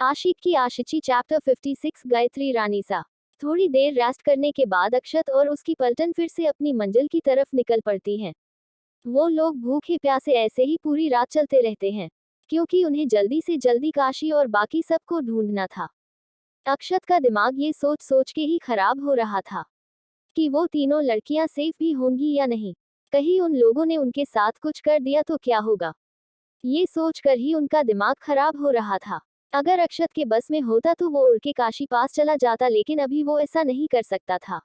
आशिक की आशिची चैप्टर 56 गायत्री रानीसा। थोड़ी देर रेस्ट करने के बाद अक्षत और उसकी पलटन फिर से अपनी मंजिल की तरफ निकल पड़ती हैं। वो लोग भूखे प्यासे ऐसे ही पूरी रात चलते रहते हैं, क्योंकि उन्हें जल्दी से जल्दी काशी और बाकी सबको ढूंढना था। अक्षत का दिमाग ये सोच सोच के ही खराब हो रहा था कि वो तीनों लड़कियां सेफ भी होंगी या नहीं। कहीं उन लोगों ने उनके साथ कुछ कर दिया तो क्या होगा, ये सोचकर ही उनका दिमाग खराब हो रहा था। अगर अक्षत के बस में होता तो वो उड़ के काशी पास चला जाता, लेकिन अभी वो ऐसा नहीं कर सकता था।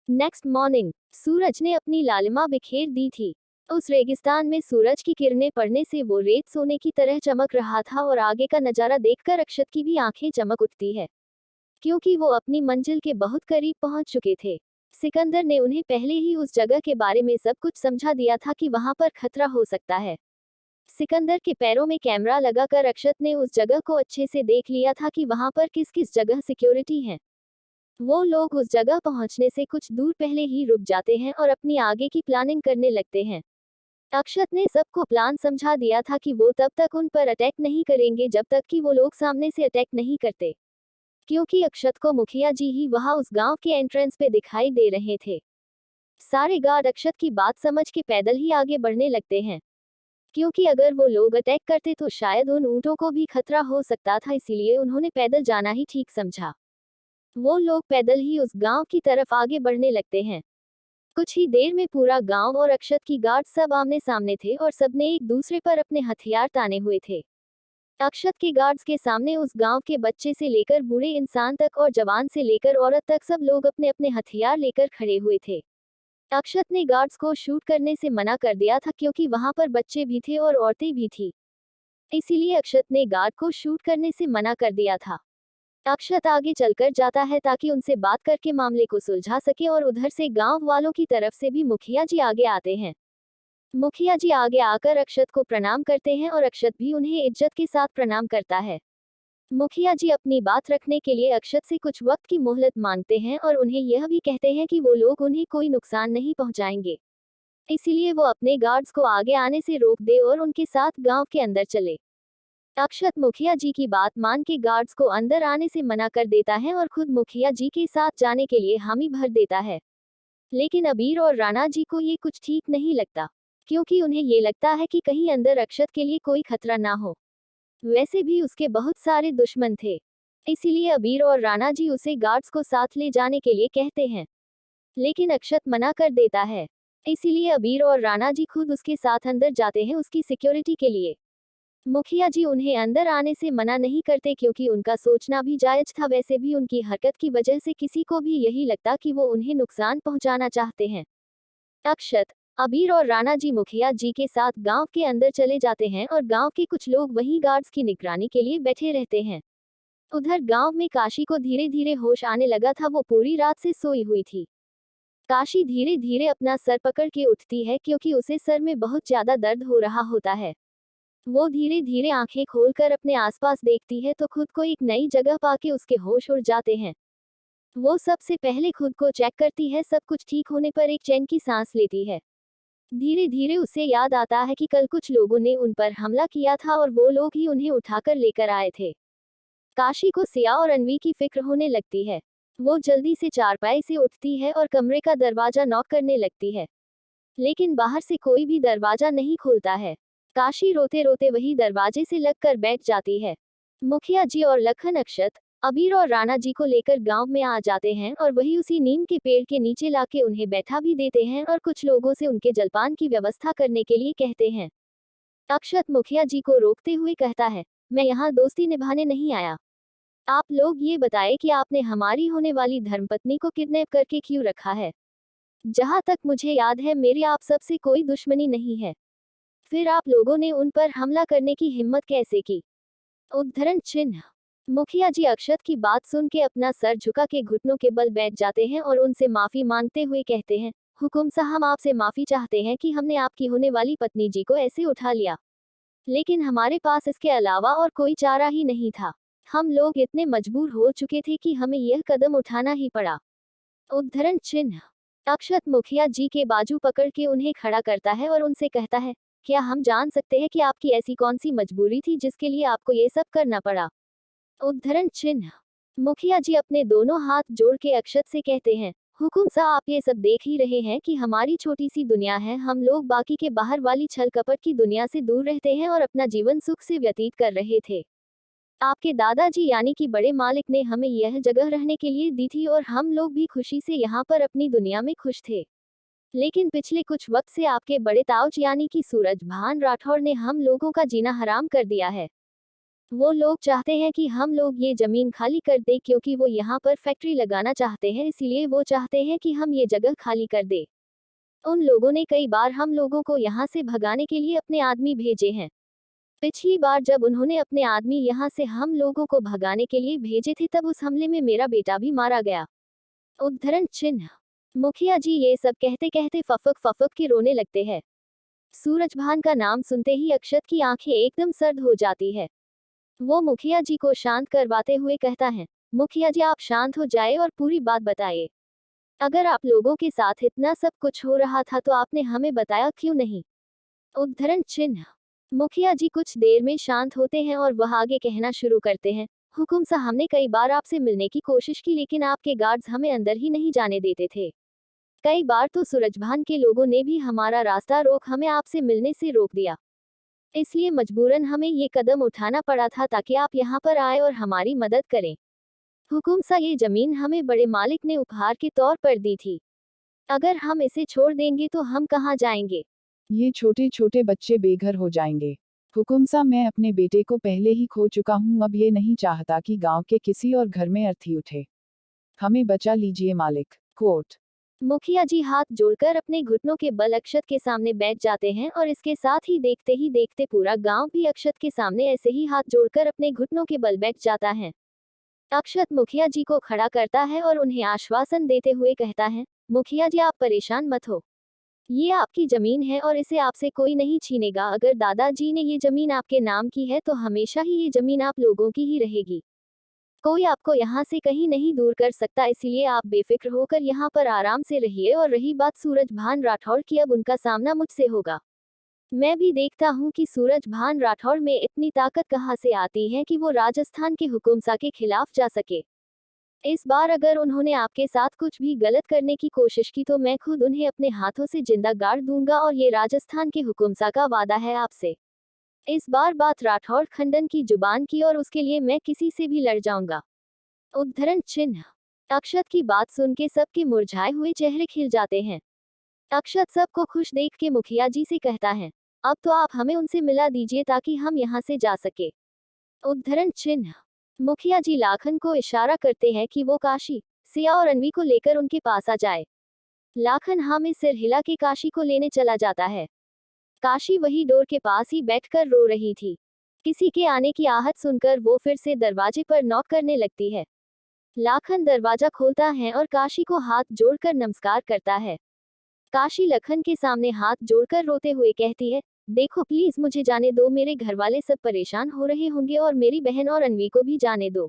नेक्स्ट मॉर्निंग सूरज ने अपनी लालिमा बिखेर दी थी। उस रेगिस्तान में सूरज की किरणें पड़ने से वो रेत सोने की तरह चमक रहा था और आगे का नजारा देखकर अक्षत की भी आंखें चमक उठती है, क्योंकि वो अपनी मंजिल के बहुत करीब पहुंच चुके थे। सिकंदर ने उन्हें पहले ही उस जगह के बारे में सब कुछ समझा दिया था कि वहां पर खतरा हो सकता है। सिकंदर के पैरों में कैमरा लगाकर अक्षत ने उस जगह को अच्छे से देख लिया था कि वहां पर किस किस जगह सिक्योरिटी है। वो लोग उस जगह पहुंचने से कुछ दूर पहले ही रुक जाते हैं और अपनी आगे की प्लानिंग करने लगते हैं। अक्षत ने सबको प्लान समझा दिया था कि वो तब तक उन पर अटैक नहीं करेंगे जब तक कि वो लोग सामने से अटैक नहीं करते, क्योंकि अक्षत को मुखिया जी ही वहां उस गांव के एंट्रेंस पे दिखाई दे रहे थे। सारे गार्ड अक्षत की बात समझ के पैदल ही आगे बढ़ने लगते हैं, क्योंकि अगर वो लोग अटैक करते तो शायद उन ऊंटों को भी खतरा हो सकता था, इसीलिए उन्होंने पैदल जाना ही ठीक समझा। वो लोग पैदल ही उस गांव की तरफ आगे बढ़ने लगते हैं। कुछ ही देर में पूरा गांव और अक्षत की गार्ड सब आमने सामने थे और सबने एक दूसरे पर अपने हथियार ताने हुए थे। अक्षत के गार्ड्स के सामने उस गांव के बच्चे से लेकर बूढ़े इंसान तक और जवान से लेकर औरत तक सब लोग अपने अपने हथियार लेकर खड़े हुए थे। अक्षत ने गार्ड्स को शूट करने से मना कर दिया था, क्योंकि वहां पर बच्चे भी थे और औरतें भी थी, इसीलिए अक्षत ने गार्ड को शूट करने से मना कर दिया था। अक्षत आगे चलकर जाता है ताकि उनसे बात करके मामले को सुलझा सके और उधर से गांव वालों की तरफ से भी मुखिया जी आगे आते हैं। मुखिया जी आगे आकर अक्षत को प्रणाम करते हैं और अक्षत भी उन्हें इज्जत के साथ प्रणाम करता है। मुखिया जी अपनी बात रखने के लिए अक्षत से कुछ वक्त की मोहलत मांगते हैं और उन्हें यह भी कहते हैं कि वो लोग उन्हें कोई नुकसान नहीं पहुंचाएंगे, इसीलिए वो अपने गार्ड्स को आगे आने से रोक दे और उनके साथ गांव के अंदर चले। अक्षत मुखिया जी की बात मान के गार्ड्स को अंदर आने से मना कर देता है और खुद मुखिया जी के साथ जाने के लिए हामी भर देता है। लेकिन अबीर और राणा जी को ये कुछ ठीक नहीं लगता, क्योंकि उन्हें ये लगता है कि कहीं अंदर अक्षत के लिए कोई खतरा ना हो। वैसे भी उसके बहुत सारे दुश्मन थे, इसीलिए अबीर और राणा जी उसे गार्ड्स को साथ ले जाने के लिए कहते हैं, लेकिन अक्षत मना कर देता है। इसीलिए अबीर और राणा जी खुद उसके साथ अंदर जाते हैं उसकी सिक्योरिटी के लिए। मुखिया जी उन्हें अंदर आने से मना नहीं करते, क्योंकि उनका सोचना भी जायज था। वैसे भी उनकी हरकत की वजह से किसी को भी यही लगता कि वो उन्हें नुकसान पहुंचाना चाहते हैं। अक्षत, अबीर और राणा जी मुखिया जी के साथ गांव के अंदर चले जाते हैं और गांव के कुछ लोग वहीं गार्ड्स की निगरानी के लिए बैठे रहते हैं। उधर गांव में काशी को धीरे धीरे होश आने लगा था। वो पूरी रात से सोई हुई थी। काशी धीरे धीरे अपना सर पकड़ के उठती है, क्योंकि उसे सर में बहुत ज्यादा दर्द हो रहा होता है। वो धीरे धीरे आंखें खोलकर अपने आसपास देखती है तो खुद को एक नई जगह पाके उसके होश उड़ जाते हैं। वो सबसे पहले खुद को चेक करती है, सब कुछ ठीक होने पर एक चैन की सांस लेती है। धीरे धीरे उसे याद आता है कि कल कुछ लोगों ने उन पर हमला किया था और वो लोग ही उन्हें उठाकर लेकर आए थे। काशी को सिया और अनवी की फिक्र होने लगती है। वो जल्दी से चारपाई से उठती है और कमरे का दरवाजा नॉक करने लगती है, लेकिन बाहर से कोई भी दरवाजा नहीं खुलता है। काशी रोते रोते वही दरवाजे से लगकर बैठ जाती है। मुखिया जी और लखन अक्षत, अबीर और राणा जी को लेकर गांव में आ जाते हैं और वही उसी नीम के पेड़ के नीचे लाके उन्हें बैठा भी देते हैं और कुछ लोगों से उनके जलपान की व्यवस्था करने के लिए कहते हैं। अक्षत मुखिया जी को रोकते हुए कहता है, मैं यहाँ दोस्ती निभाने नहीं आया। आप लोग ये बताएं कि आपने हमारी होने वाली धर्मपत्नी को किडनैप करके क्यों रखा है। जहाँ तक मुझे याद है मेरी आप सबसे कोई दुश्मनी नहीं है, फिर आप लोगों ने उन पर हमला करने की हिम्मत कैसे की। उद्धरण चिन्ह। मुखिया जी अक्षत की बात सुन के अपना सर झुका के घुटनों के बल बैठ जाते हैं और उनसे माफी मांगते हुए कहते हैं, हुकुम साहब, हम आपसे माफी चाहते हैं कि हमने आपकी होने वाली पत्नी जी को ऐसे उठा लिया, लेकिन हमारे पास इसके अलावा और कोई चारा ही नहीं था। हम लोग इतने मजबूर हो चुके थे कि हमें यह कदम उठाना ही पड़ा। उद्धरण चिन्ह। अक्षत मुखिया जी के बाजू पकड़ के उन्हें खड़ा करता है और उनसे कहता है, क्या हम जान सकते हैं कि आपकी ऐसी कौन सी मजबूरी थी जिसके लिए आपको ये सब करना पड़ा। उद्धरण चिन्ह। मुखिया जी अपने दोनों हाथ जोड़ के अक्षत से कहते हैं, हुकुम सा आप ये सब देख ही रहे हैं कि हमारी छोटी सी दुनिया है, हम लोग बाकी के बाहर वाली छल कपट की दुनिया से दूर रहते हैं और अपना जीवन सुख से व्यतीत कर रहे थे। आपके दादाजी यानी कि बड़े मालिक ने हमें यह जगह रहने के लिए दी थी और हम लोग भी खुशी से यहाँ पर अपनी दुनिया में खुश थे। लेकिन पिछले कुछ वक्त से आपके बड़े ताऊज यानी कि सूरजभान राठौड़ ने हम लोगों का जीना हराम कर दिया है। वो लोग चाहते हैं कि हम लोग ये जमीन खाली कर दें क्योंकि वो यहाँ पर फैक्ट्री लगाना चाहते हैं, इसीलिए वो चाहते हैं कि हम ये जगह खाली कर दें। उन लोगों ने कई बार हम लोगों को यहाँ से भगाने के लिए अपने आदमी भेजे हैं। पिछली बार जब उन्होंने अपने आदमी यहाँ से हम लोगों को भगाने के लिए भेजे थे तब उस हमले में मेरा बेटा भी मारा गया। उद्धरण चिन्ह। मुखिया जी ये सब कहते कहते फफक फफक के रोने लगते हैं। सूरजभान का नाम सुनते ही अक्षत की आंखें एकदम सर्द हो जाती है। वो मुखिया जी को शांत करवाते हुए कहता है, मुखिया जी आप शांत हो जाए और पूरी बात बताइए। अगर आप लोगों के साथ इतना सब कुछ हो रहा था तो आपने हमें बताया क्यों नहीं? उद्धरण चिन्ह। मुखिया जी कुछ देर में शांत होते हैं और वह आगे कहना शुरू करते हैं, हुकुम सा हमने कई बार आपसे मिलने की कोशिश की लेकिन आपके गार्ड्स हमें अंदर ही नहीं जाने देते थे। कई बार तो सूरजभान के लोगों ने भी हमारा रास्ता रोक हमें आपसे मिलने से रोक दिया। इसलिए मजबूरन हमें ये कदम उठाना पड़ा था ताकि आप यहाँ पर आए और हमारी मदद करें। हुकुम सा ये जमीन हमें बड़े मालिक ने उपहार के तौर पर दी थी। अगर हम इसे छोड़ देंगे तो हम कहाँ जाएंगे? ये छोटे छोटे बच्चे बेघर हो जाएंगे। हुकुम सा मैं अपने बेटे को पहले ही खो चुका हूँ, अब ये नहीं चाहता कि गांव के किसी और घर में अर्थी उठे। हमें बचा लीजिए मालिक। कोर्ट। मुखिया जी हाथ जोड़कर अपने घुटनों के बल अक्षत के सामने बैठ जाते हैं और इसके साथ ही देखते पूरा गांव भी अक्षत के सामने ऐसे ही हाथ जोड़कर अपने घुटनों के बल बैठ जाता है। अक्षत मुखिया जी को खड़ा करता है और उन्हें आश्वासन देते हुए कहता है, मुखिया जी आप परेशान मत हो। ये आपकी जमीन है और इसे आपसे कोई नहीं छीनेगा। अगर दादाजी ने ये जमीन आपके नाम की है तो हमेशा ही ये जमीन आप लोगों की ही रहेगी। कोई आपको यहाँ से कहीं नहीं दूर कर सकता, इसलिए आप बेफिक्र होकर यहाँ पर आराम से रहिए। और रही बात सूरजभान राठौड़ की, अब उनका सामना मुझसे होगा। मैं भी देखता हूँ कि सूरजभान राठौड़ में इतनी ताकत कहाँ से आती है कि वो राजस्थान के हुकुमसा के खिलाफ जा सके। इस बार अगर उन्होंने आपके साथ कुछ भी गलत करने की कोशिश की तो मैं खुद उन्हें अपने हाथों से जिंदा गाड़ दूंगा और ये राजस्थान के हुकुमसा का वादा है आपसे। इस बार बात राठौड़ खंडन की जुबान की और उसके लिए मैं किसी से भी लड़ जाऊंगा। उद्धरण चिन्ह। अक्षत की बात सुन के सबके मुरझाए हुए चेहरे खिल जाते हैं। अक्षत सबको खुश देख के मुखिया जी से कहता है, अब तो आप हमें उनसे मिला दीजिए ताकि हम यहाँ से जा सके। उद्धरण चिन्ह। मुखिया जी लाखन को इशारा करते हैं कि वो काशी, सिया और अनवी को लेकर उनके पास आ जाए। लाखन हाँ में सिर हिला के काशी को लेने चला जाता है। काशी वही डोर के पास ही बैठकर रो रही थी। किसी के आने की आहट सुनकर वो फिर से दरवाजे पर नॉक करने लगती है। लाखन दरवाजा खोलता है और काशी को हाथ जोड़कर नमस्कार करता है। काशी लखन के सामने हाथ जोड़कर रोते हुए कहती है, देखो प्लीज मुझे जाने दो, मेरे घर वाले सब परेशान हो रहे होंगे और मेरी बहन और अनवी को भी जाने दो।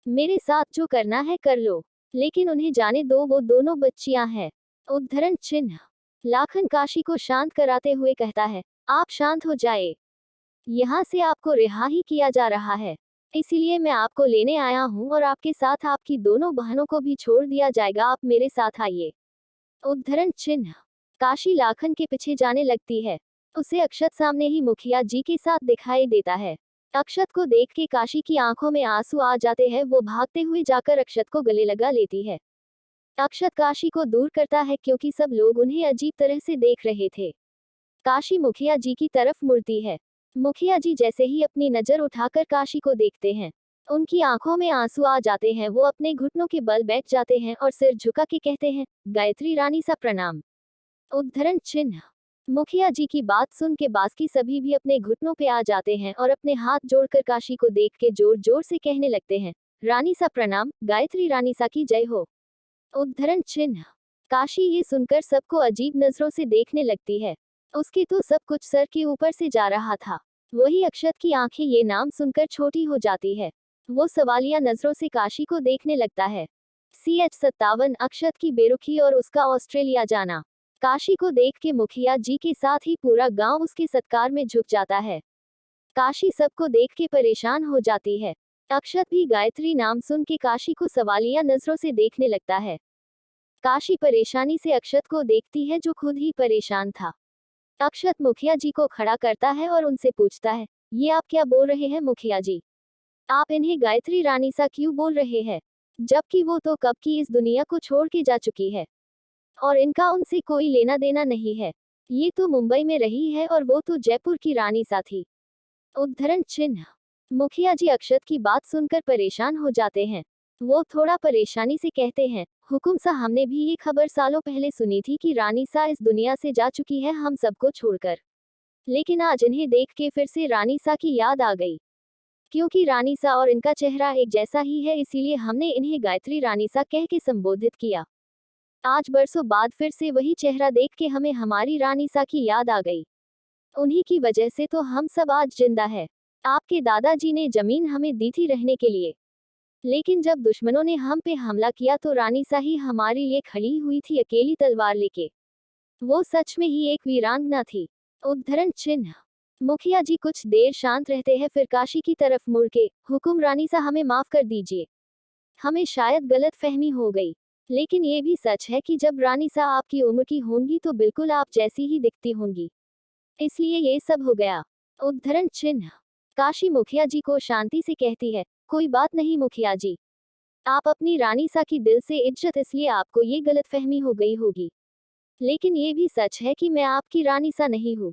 मेरे साथ जो करना है कर लो, लेकिन उन्हें जाने दो, वो दोनों बच्चियां हैं। उद्धरण चिन्ह। लाखन काशी को शांत कराते हुए कहता है, आप शांत हो जाए। यहाँ से आपको रिहा ही किया जा रहा है, इसीलिए मैं आपको लेने आया हूँ और आपके साथ आपकी दोनों बहनों को भी छोड़ दिया जाएगा, आप मेरे साथ आइए। उद्धरण चिन्ह। काशी लाखन के पीछे जाने लगती है। उसे अक्षत सामने ही मुखिया जी के साथ दिखाई देता है। अक्षत को देख के काशी की आंखों में आंसू आ जाते हैं। वो भागते हुए जाकर अक्षत को गले लगा लेती है। अक्षत काशी को दूर करता है क्योंकि सब लोग उन्हें अजीब तरह से देख रहे थे। काशी मुखिया जी की तरफ मुड़ती है। मुखिया जी जैसे ही अपनी नजर उठाकर काशी को देखते हैं, उनकी आंखों में आंसू आ जाते हैं। वो अपने घुटनों के बल बैठ जाते हैं और सिर झुका के कहते हैं, गायत्री रानी सा प्रणाम। उद्धरण चिन्ह। मुखिया जी की बात सुन के बाकी सभी भी अपने घुटनों पे आ जाते हैं और अपने हाथ जोड़कर काशी को देख के जोर जोर से कहने लगते हैं, रानी सा प्रणाम, गायत्री रानी सा की जय हो। उद्धरण चिन्ह। काशी ये सुनकर सबको अजीब नजरों से देखने लगती है। उसके तो सब कुछ सर के ऊपर से जा रहा था। वही अक्षत की आंखें ये नाम सुनकर छोटी हो जाती है। वो सवालिया नजरों से काशी को देखने लगता है। CH57 अक्षत की बेरुखी और उसका ऑस्ट्रेलिया जाना। काशी को देख के मुखिया जी के साथ ही पूरा गांव उसके सत्कार में झुक जाता है। काशी सबको देख के परेशान हो जाती है। अक्षत भी गायत्री नाम सुन के काशी को सवालिया नजरों से देखने लगता है। काशी परेशानी से अक्षत को देखती है जो खुद ही परेशान था। अक्षत मुखिया जी को खड़ा करता है और उनसे पूछता है, ये आप क्या बोल रहे हैं मुखिया जी? आप इन्हें गायत्री रानी सा क्यों बोल रहे हैं, जबकि वो तो कब की इस दुनिया को छोड़ के जा चुकी है और इनका उनसे कोई लेना देना नहीं है। ये तो मुंबई में रही है और वो तो जयपुर की रानी सा थी। उद्धरण चिन्ह। मुखिया जी अक्षत की बात सुनकर परेशान हो जाते हैं। वो थोड़ा परेशानी से कहते हैं, हुकुम सा हमने भी ये खबर सालों पहले सुनी थी कि रानी सा इस दुनिया से जा चुकी है हम सबको छोड़कर। लेकिन आज इन्हें देख के फिर से रानी सा की याद आ गई। क्योंकि रानी सा और इनका चेहरा एक जैसा ही है इसीलिए हमने इन्हें गायत्री रानी सा कह के संबोधित किया। आज बरसों बाद फिर से वही चेहरा देख के हमें हमारी रानी सा की याद आ गई। उन्हीं की वजह से तो हम सब आज जिंदा है। आपके दादाजी ने जमीन हमें दी थी रहने के लिए, लेकिन जब दुश्मनों ने हम पे हमला किया तो रानी सा ही हमारे लिए खड़ी हुई थी अकेली तलवार लेके। वो सच में ही एक वीरांगना थी। उद्धरण चिन्ह। मुखिया जी कुछ देर शांत रहते हैं फिर काशी की तरफ मुड़ के, हुकुम रानी सा हमें माफ कर दीजिए। हमें शायद गलत फहमी हो गई, लेकिन ये भी सच है कि जब रानी सा आपकी उम्र की होंगी तो बिल्कुल आप जैसी ही दिखती होंगी, इसलिए ये सब हो गया। उद्धरण चिन्ह। काशी मुखिया जी को शांति से कहती है, कोई बात नहीं मुखिया जी, आप अपनी रानी सा की दिल से इज्जत इसलिए आपको ये गलतफहमी हो गई होगी, लेकिन ये भी सच है कि मैं आपकी रानी सा नहीं हूँ।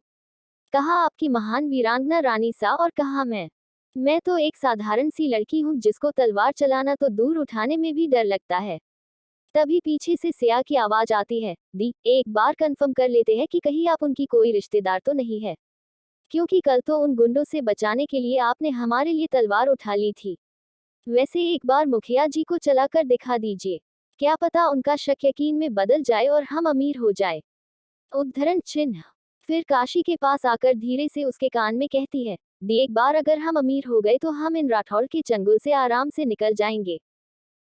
कहा आपकी महान वीरांगना रानी सा और कहा मैं तो एक साधारण सी लड़की हूँ जिसको तलवार चलाना तो दूर उठाने में भी डर लगता है। तभी पीछे से सिया की आवाज आती है, दी एक बार कंफर्म कर लेते हैं कि कहीं आप उनकी कोई रिश्तेदार तो नहीं है, क्योंकि कल तो उन गुंडों से बचाने के लिए आपने हमारे लिए तलवार उठा ली थी। वैसे एक बार मुखिया जी को चलाकर दिखा दीजिए, क्या पता उनका शक यकीन में बदल जाए और हम अमीर हो जाए। उद्धरण चिन्ह। फिर काशी के पास आकर धीरे से उसके कान में कहती है, दी एक बार अगर हम अमीर हो गए तो हम इन राठौड़ के चंगुल से आराम से निकल जाएंगे।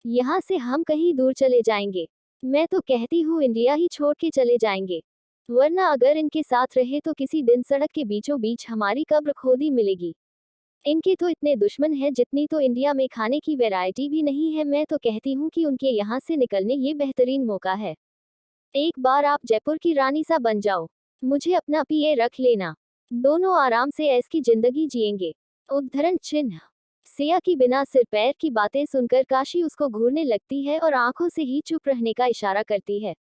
यहाँ से हम कहीं दूर चले जाएंगे। मैं तो कहती हूँ इंडिया ही छोड़ के चले जाएंगे, वरना अगर इनके साथ रहे तो किसी दिन सड़क के बीचों बीच हमारी कब्र खोदी मिलेगी। इनके तो इतने दुश्मन हैं जितनी तो इंडिया में खाने की वैरायटी भी नहीं है। मैं तो कहती हूँ कि उनके यहाँ से निकलने ये बेहतरीन मौका है। एक बार आप जयपुर की रानी सा बन जाओ, मुझे अपना पीए रख लेना, दोनों आराम से ऐस की जिंदगी जिएंगे। उद्धरण चिन्ह। सिया की बिना सिर पैर की बातें सुनकर काशी उसको घूरने लगती है और आंखों से ही चुप रहने का इशारा करती है।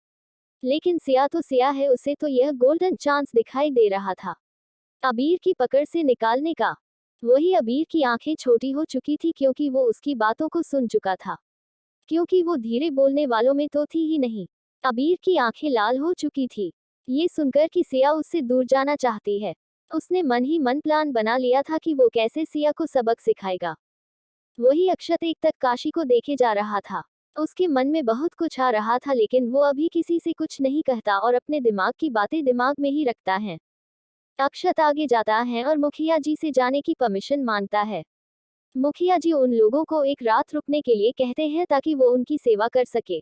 लेकिन सिया तो सिया है, उसे तो यह गोल्डन चांस दिखाई दे रहा था अबीर की पकड़ से निकालने का। वही अबीर की आंखें छोटी हो चुकी थी क्योंकि वो उसकी बातों को सुन चुका था, क्योंकि वो धीरे बोलने वालों में तो थी ही नहीं। अबीर की आंखें लाल हो चुकी थी, ये सुनकर कि सिया उससे दूर जाना चाहती है। उसने मन ही मन प्लान बना लिया था कि वो कैसे सिया को सबक सिखाएगा। वही अक्षत एक तक काशी को देखे जा रहा था। उसके मन में बहुत कुछ आ रहा था, लेकिन वो अभी किसी से कुछ नहीं कहता और अपने दिमाग की बातें दिमाग में ही रखता है। अक्षत आगे जाता है और मुखिया जी से जाने की परमिशन मांगता है। मुखिया जी उन लोगों को एक रात रुकने के लिए कहते हैं ताकि वो उनकी सेवा कर सके,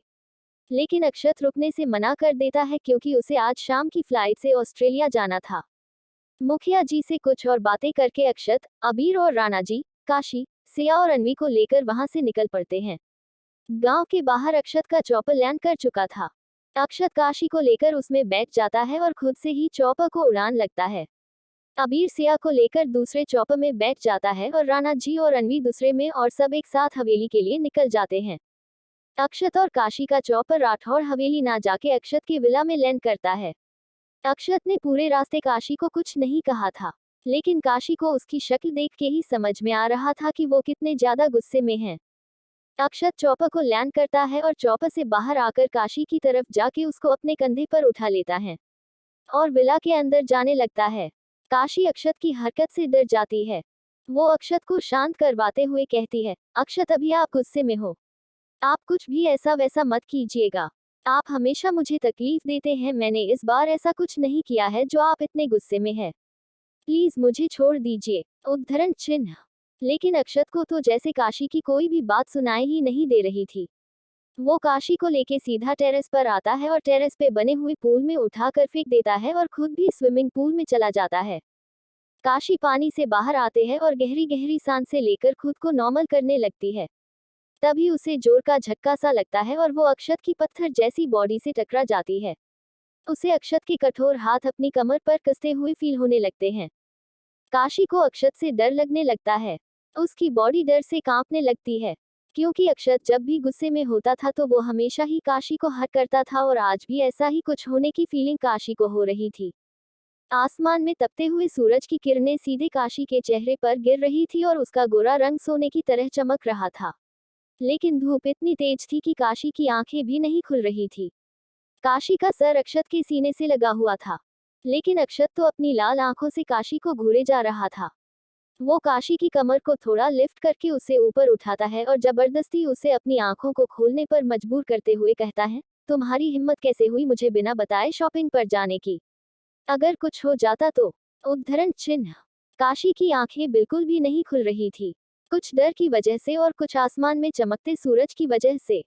लेकिन अक्षत रुकने से मना कर देता है क्योंकि उसे आज शाम की फ्लाइट से ऑस्ट्रेलिया जाना था। मुखिया जी से कुछ और बातें करके अक्षत, अबीर और राणा जी, काशी, सिया और अनवी को लेकर वहां से निकल पड़ते हैं। गांव के बाहर अक्षत का चॉपर लैंड कर चुका था। अक्षत काशी को लेकर उसमें बैठ जाता है और खुद से ही चॉपर को उड़ान लगता है। अबीर सिया को लेकर दूसरे चॉपर में बैठ जाता है और राणा जी और अनवी दूसरे में और सब एक साथ हवेली के लिए निकल जाते हैं। अक्षत और काशी का चॉपर राठौड़ हवेली ना जाके अक्षत के विला में लैंड करता है। अक्षत ने पूरे रास्ते काशी को कुछ नहीं कहा था, लेकिन काशी को उसकी शक्ल देख के ही समझ में आ रहा था कि वो कितने ज्यादा गुस्से में है। अक्षत चॉपर को लैंड करता है और चॉपर से बाहर आकर काशी की तरफ जाके उसको अपने कंधे पर उठा लेता है और विला के अंदर जाने लगता है। काशी अक्षत की हरकत से डर जाती है। वो अक्षत को शांत करवाते हुए कहती है, अक्षत अभी आप गुस्से में हो, आप कुछ भी ऐसा वैसा मत कीजिएगा। आप हमेशा मुझे तकलीफ देते हैं, मैंने इस बार ऐसा कुछ नहीं किया है जो आप इतने गुस्से में है। प्लीज मुझे छोड़ दीजिए। उद्धरण चिन्ह। लेकिन अक्षत को तो जैसे काशी की कोई भी बात सुनाई ही नहीं दे रही थी। वो काशी को लेके सीधा टेरेस पर आता है और टेरेस पे बने हुए पूल में उठाकर फेंक देता है और खुद भी स्विमिंग पूल में चला जाता है। काशी पानी से बाहर आते हैं और गहरी गहरी सांसें लेकर खुद को नॉर्मल करने लगती है। तभी उसे जोर का झटका सा लगता है और वो अक्षत की पत्थर जैसी बॉडी से टकरा जाती है। उसे अक्षत के कठोर हाथ अपनी कमर पर कसते हुए फील होने लगते हैं। काशी को अक्षत से डर लगने लगता है। उसकी बॉडी डर से कांपने लगती है, क्योंकि अक्षत जब भी गुस्से में होता था तो वो हमेशा ही काशी को हर्ट करता था और आज भी ऐसा ही कुछ होने की फीलिंग काशी को हो रही थी। आसमान में तपते हुए सूरज की किरणें सीधे काशी के चेहरे पर गिर रही थी और उसका गोरा रंग सोने की तरह चमक रहा था। लेकिन धूप इतनी तेज थी कि काशी की आंखें भी नहीं खुल रही थी। काशी का सर अक्षत के सीने से लगा हुआ था, लेकिन अक्षत तो अपनी लाल आंखों से काशी को घूरे जा रहा था। वो काशी की कमर को थोड़ा लिफ्ट करके उसे ऊपर उठाता है और जबरदस्ती उसे अपनी आंखों को खोलने पर मजबूर करते हुए कहता है, तुम्हारी हिम्मत कैसे हुई मुझे बिना बताए शॉपिंग पर जाने की? अगर कुछ हो जाता तो? उद्धरण चिन्ह। काशी की आंखें बिल्कुल भी नहीं खुल रही थी, कुछ डर की वजह से और कुछ आसमान में चमकते सूरज की वजह से।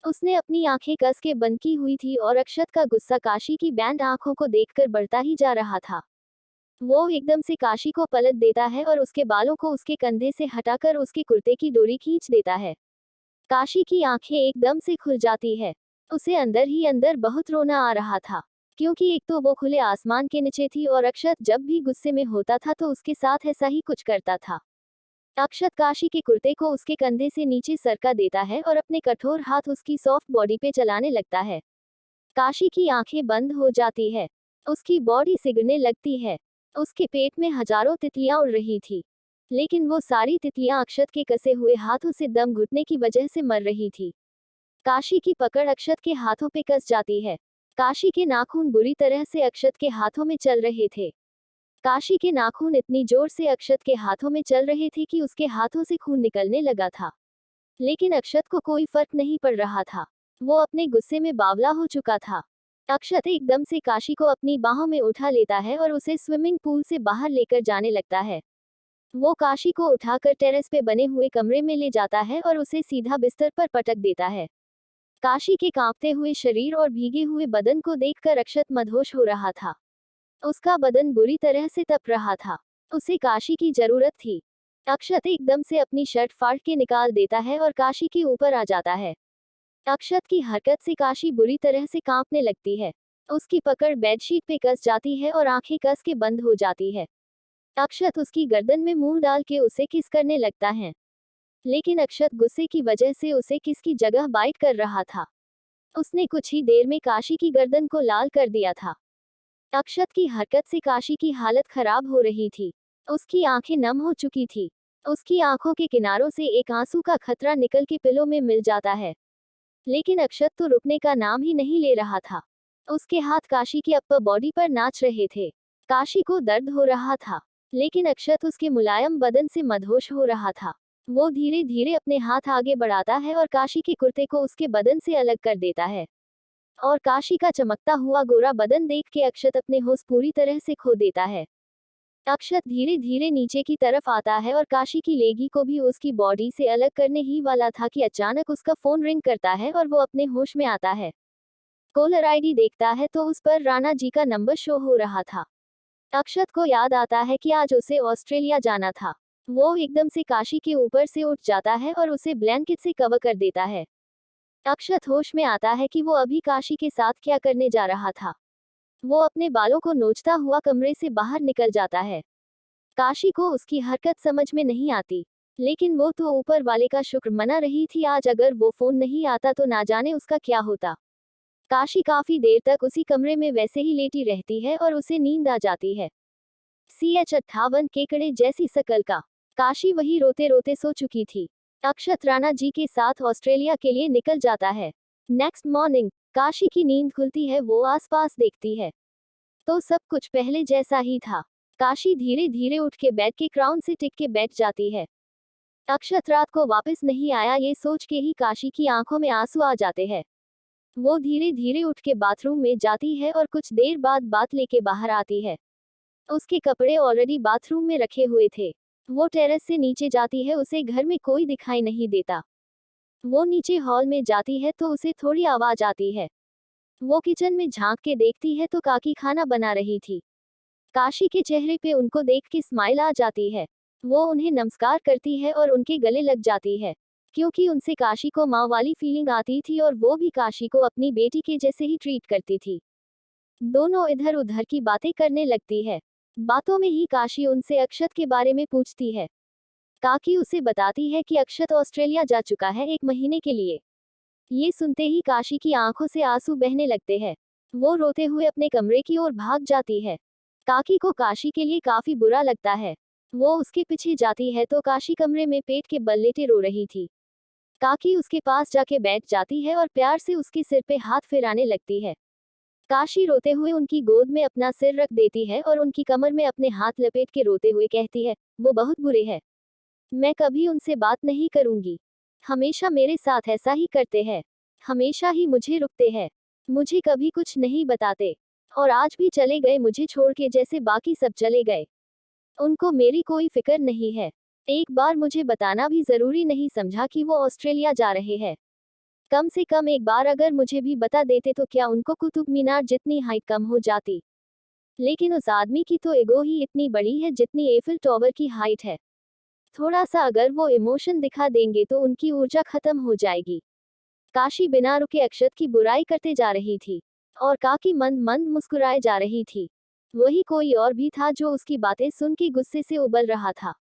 उसने अपनी आंखें कस के बंद की हुई थी और अक्षत का गुस्सा काशी की बैंड आंखों को देखकर बढ़ता ही जा रहा था। वो एकदम से काशी को पलट देता है और उसके बालों को उसके कंधे से हटाकर उसके कुर्ते की डोरी खींच देता है। काशी की आंखें एकदम से खुल जाती है। उसे अंदर ही अंदर बहुत रोना आ रहा था, क्योंकि एक तो वो खुले आसमान के नीचे थी और अक्षत जब भी गुस्से में होता था तो उसके साथ ऐसा ही कुछ करता था। अक्षत काशी के कुर्ते को उसके कंधे से नीचे सरका देता है और अपने कठोर हाथ उसकी सॉफ्ट बॉडी पे चलाने लगता है। काशी की आंखें बंद हो जाती है। उसकी बॉडी सिगड़ने लगती है। उसके पेट में हजारों तितलियां उड़ रही थी, लेकिन वो सारी तितलियां अक्षत के कसे हुए हाथों से दम घुटने की वजह से मर रही थी। काशी की पकड़ अक्षत के हाथों पे कस जाती है। काशी के नाखून बुरी तरह से अक्षत के हाथों में चल रहे थे। काशी के नाखून इतनी जोर से अक्षत के हाथों में चल रहे थे कि उसके हाथों से खून निकलने लगा था। लेकिन अक्षत को कोई फर्क नहीं पड़ रहा था। वो अपने गुस्से में बावला हो चुका था। अक्षत एकदम से काशी को अपनी बाहों में उठा लेता है और उसे स्विमिंग पूल से बाहर लेकर जाने लगता है। वो काशी को उठाकर टेरेस पे बने हुए कमरे में ले जाता है और उसे सीधा बिस्तर पर पटक देता है। काशी के कांपते हुए शरीर और भीगे हुए बदन को देखकर अक्षत मदहोश हो रहा था। उसका बदन बुरी तरह से तप रहा था। उसे काशी की जरूरत थी। अक्षत एकदम से अपनी शर्ट फाड़ के निकाल देता है और काशी के ऊपर आ जाता है। अक्षत की हरकत से काशी बुरी तरह से कांपने लगती है। उसकी पकड़ बेडशीट पे कस जाती है और आंखें कस के बंद हो जाती है। अक्षत उसकी गर्दन में मुंह डाल के उसे किस करने लगता है, लेकिन अक्षत गुस्से की वजह से उसे किस की जगह बाइट कर रहा था। उसने कुछ ही देर में काशी की गर्दन को लाल कर दिया था। अक्षत की हरकत से काशी की हालत खराब हो रही थी। उसकी आंखें नम हो चुकी थी। उसकी आंखों के किनारों से एक आंसू का खतरा निकल के पिलो में मिल जाता है। लेकिन अक्षत तो रुकने का नाम ही नहीं ले रहा था। उसके हाथ काशी की अपर बॉडी पर नाच रहे थे। काशी को दर्द हो रहा था, लेकिन अक्षत उसके मुलायम बदन से मदहोश हो रहा था। वो धीरे धीरे अपने हाथ आगे बढ़ाता है और काशी के कुर्ते को उसके बदन से अलग कर देता है। और काशी का चमकता हुआ गोरा बदन देख के अक्षत अपने होश पूरी तरह से खो देता है। अक्षत धीरे धीरे नीचे की तरफ आता है और काशी की लेगी को भी उसकी बॉडी से अलग करने ही वाला था कि अचानक उसका फोन रिंग करता है और वो अपने होश में आता है। कॉलर आईडी देखता है तो उस पर राणा जी का नंबर शो हो रहा था। अक्षत को याद आता है कि आज उसे ऑस्ट्रेलिया जाना था। वो एकदम से काशी के ऊपर से उठ जाता है और उसे ब्लैंकेट से कवर कर देता है। अक्षत होश में आता है कि वो अभी काशी के साथ क्या करने जा रहा था। वो अपने बालों को नोचता हुआ कमरे से बाहर निकल जाता है। काशी को उसकी हरकत समझ में नहीं आती, लेकिन वो तो ऊपर वाले का शुक्र मना रही थी, आज अगर वो फोन नहीं आता तो ना जाने उसका क्या होता। काशी काफी देर तक उसी कमरे में वैसे ही लेटी रहती है और उसे नींद आ जाती है। CH58 केकड़े जैसी शकल का काशी वही रोते रोते सो चुकी थी। अक्षत राणा जी के साथ ऑस्ट्रेलिया के लिए निकल जाता है। नेक्स्ट मॉर्निंग काशी की नींद खुलती है, वो आसपास देखती है तो सब कुछ पहले जैसा ही था। काशी धीरे धीरे उठ के बेड के क्राउन से टिक के बैठ जाती है। अक्षत रात को वापस नहीं आया ये सोच के ही काशी की आंखों में आंसू आ जाते हैं। वो धीरे धीरे उठ के बाथरूम में जाती है और कुछ देर बाद बात लेके बाहर आती है। उसके कपड़े ऑलरेडी बाथरूम में रखे हुए थे। वो टेरेस से नीचे जाती है, उसे घर में कोई दिखाई नहीं देता। वो नीचे हॉल में जाती है तो उसे थोड़ी आवाज आती है। वो किचन में झांक के देखती है तो काकी खाना बना रही थी। काशी के चेहरे पे उनको देख के स्माइल आ जाती है। वो उन्हें नमस्कार करती है और उनके गले लग जाती है, क्योंकि उनसे काशी को माँ वाली फीलिंग आती थी और वो भी काशी को अपनी बेटी के जैसे ही ट्रीट करती थी। दोनों इधर उधर की बातें करने लगती है। बातों में ही काशी उनसे अक्षत के बारे में पूछती है। काकी उसे बताती है कि अक्षत ऑस्ट्रेलिया जा चुका है 1 महीने के लिए। ये सुनते ही काशी की आंखों से आंसू बहने लगते हैं। वो रोते हुए अपने कमरे की ओर भाग जाती है। काकी को काशी के लिए काफी बुरा लगता है। वो उसके पीछे जाती है तो काशी कमरे में पेट के बल लेटे रो रही थी। काकी उसके पास जाके बैठ जाती है और प्यार से उसके सिर पे हाथ फिराने लगती है। काशी रोते हुए उनकी गोद में अपना सिर रख देती है और उनकी कमर में अपने हाथ लपेट के रोते हुए कहती है, वो बहुत बुरे हैं। मैं कभी उनसे बात नहीं करूंगी। हमेशा मेरे साथ ऐसा ही करते हैं। हमेशा ही मुझे रुकते हैं। मुझे कभी कुछ नहीं बताते। और आज भी चले गए मुझे छोड़ के जैसे बाकी सब चले गए। उनको मेरी कोई फिक्र नहीं है। एक बार मुझे बताना भी जरूरी नहीं समझा कि वो ऑस्ट्रेलिया जा रहे हैं। कम से कम एक बार अगर मुझे भी बता देते तो क्या उनको कुतुब मीनार जितनी हाइट कम हो जाती। लेकिन उस आदमी की तो ईगो ही इतनी बड़ी है जितनी एफिल टॉवर की हाइट है। थोड़ा सा अगर वो इमोशन दिखा देंगे तो उनकी ऊर्जा खत्म हो जाएगी। काशी बिना रुके अक्षत की बुराई करते जा रही थी। और काकी मंद मंद मुस्कुराए जा रही थी। वही कोई और भी था जो उसकी बातें सुन के गुस्से से उबल रहा था।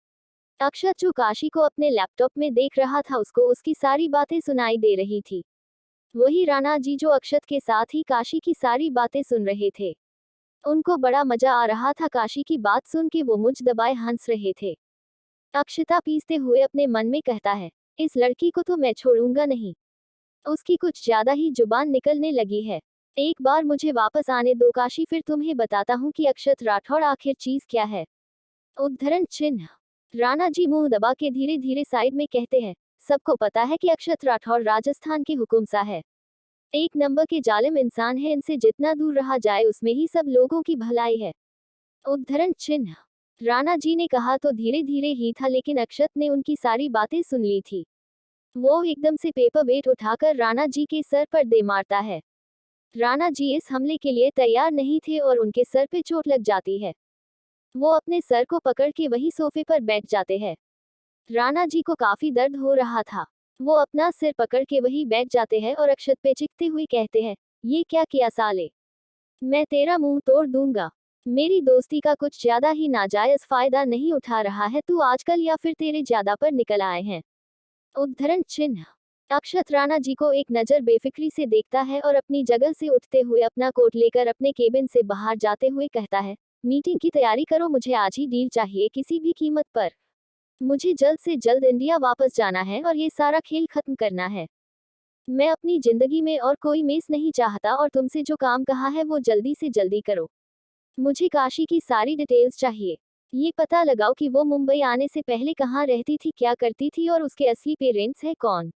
अक्षत जो काशी को अपने लैपटॉप में देख रहा था उसको उसकी सारी बातें सुनाई दे रही थी। वही राणा जी जो अक्षत के साथ ही काशी की सारी बातें सुन रहे थे। उनको बड़ा मजा आ रहा था काशी की बात सुन के। वो मुझ दबाए हंस रहे थे। अक्षता पीसते हुए अपने मन में कहता है, इस लड़की को तो मैं छोड़ूंगा नहीं। उसकी कुछ ज्यादा ही जुबान निकलने लगी है। एक बार मुझे वापस आने दो काशी, फिर तुम्हें बताता हूँ कि अक्षत राठौड़ आखिर चीज क्या है। उद्धरण चिन्ह। राणा जी मुंह दबा के धीरे धीरे साइड में कहते हैं, सबको पता है कि अक्षत राठौड़ राजस्थान के हुकुमसा है। एक नंबर के जालिम इंसान है। इनसे जितना दूर रहा जाए उसमें ही सब लोगों की भलाई है। उद्धरण चिन्ह। राणा जी ने कहा तो धीरे धीरे ही था, लेकिन अक्षत ने उनकी सारी बातें सुन ली थी। वो एकदम से पेपर वेट उठाकर राणा जी के सर पर दे मारता है। राणा जी इस हमले के लिए तैयार नहीं थे और उनके सर पे चोट लग जाती है। वो अपने सर को पकड़ के वही सोफे पर बैठ जाते हैं। राणा जी को काफी दर्द हो रहा था। वो अपना सिर पकड़ के वही बैठ जाते हैं और अक्षत पे चिखते हुए कहते हैं, ये क्या किया साले। मैं तेरा मुंह तोड़ दूंगा। मेरी दोस्ती का कुछ ज्यादा ही नाजायज फायदा नहीं उठा रहा है तू आजकल, या फिर तेरे ज्यादा पर निकल आए हैं। उद्धरण चिन्ह। अक्षत राणा जी को एक नजर बेफिक्री से देखता है और अपनी जगह से उठते हुए अपना कोट लेकर अपने केबिन से बाहर जाते हुए कहता है, मीटिंग की तैयारी करो, मुझे आज ही डील चाहिए किसी भी कीमत पर। मुझे जल्द से जल्द इंडिया वापस जाना है और ये सारा खेल खत्म करना है। मैं अपनी जिंदगी में और कोई मेस नहीं चाहता और तुमसे जो काम कहा है वो जल्दी से जल्दी करो। मुझे काशी की सारी डिटेल्स चाहिए। ये पता लगाओ कि वो मुंबई आने से पहले कहाँ रहती थी, क्या करती थी और उसके असली पेरेंट्स है कौन।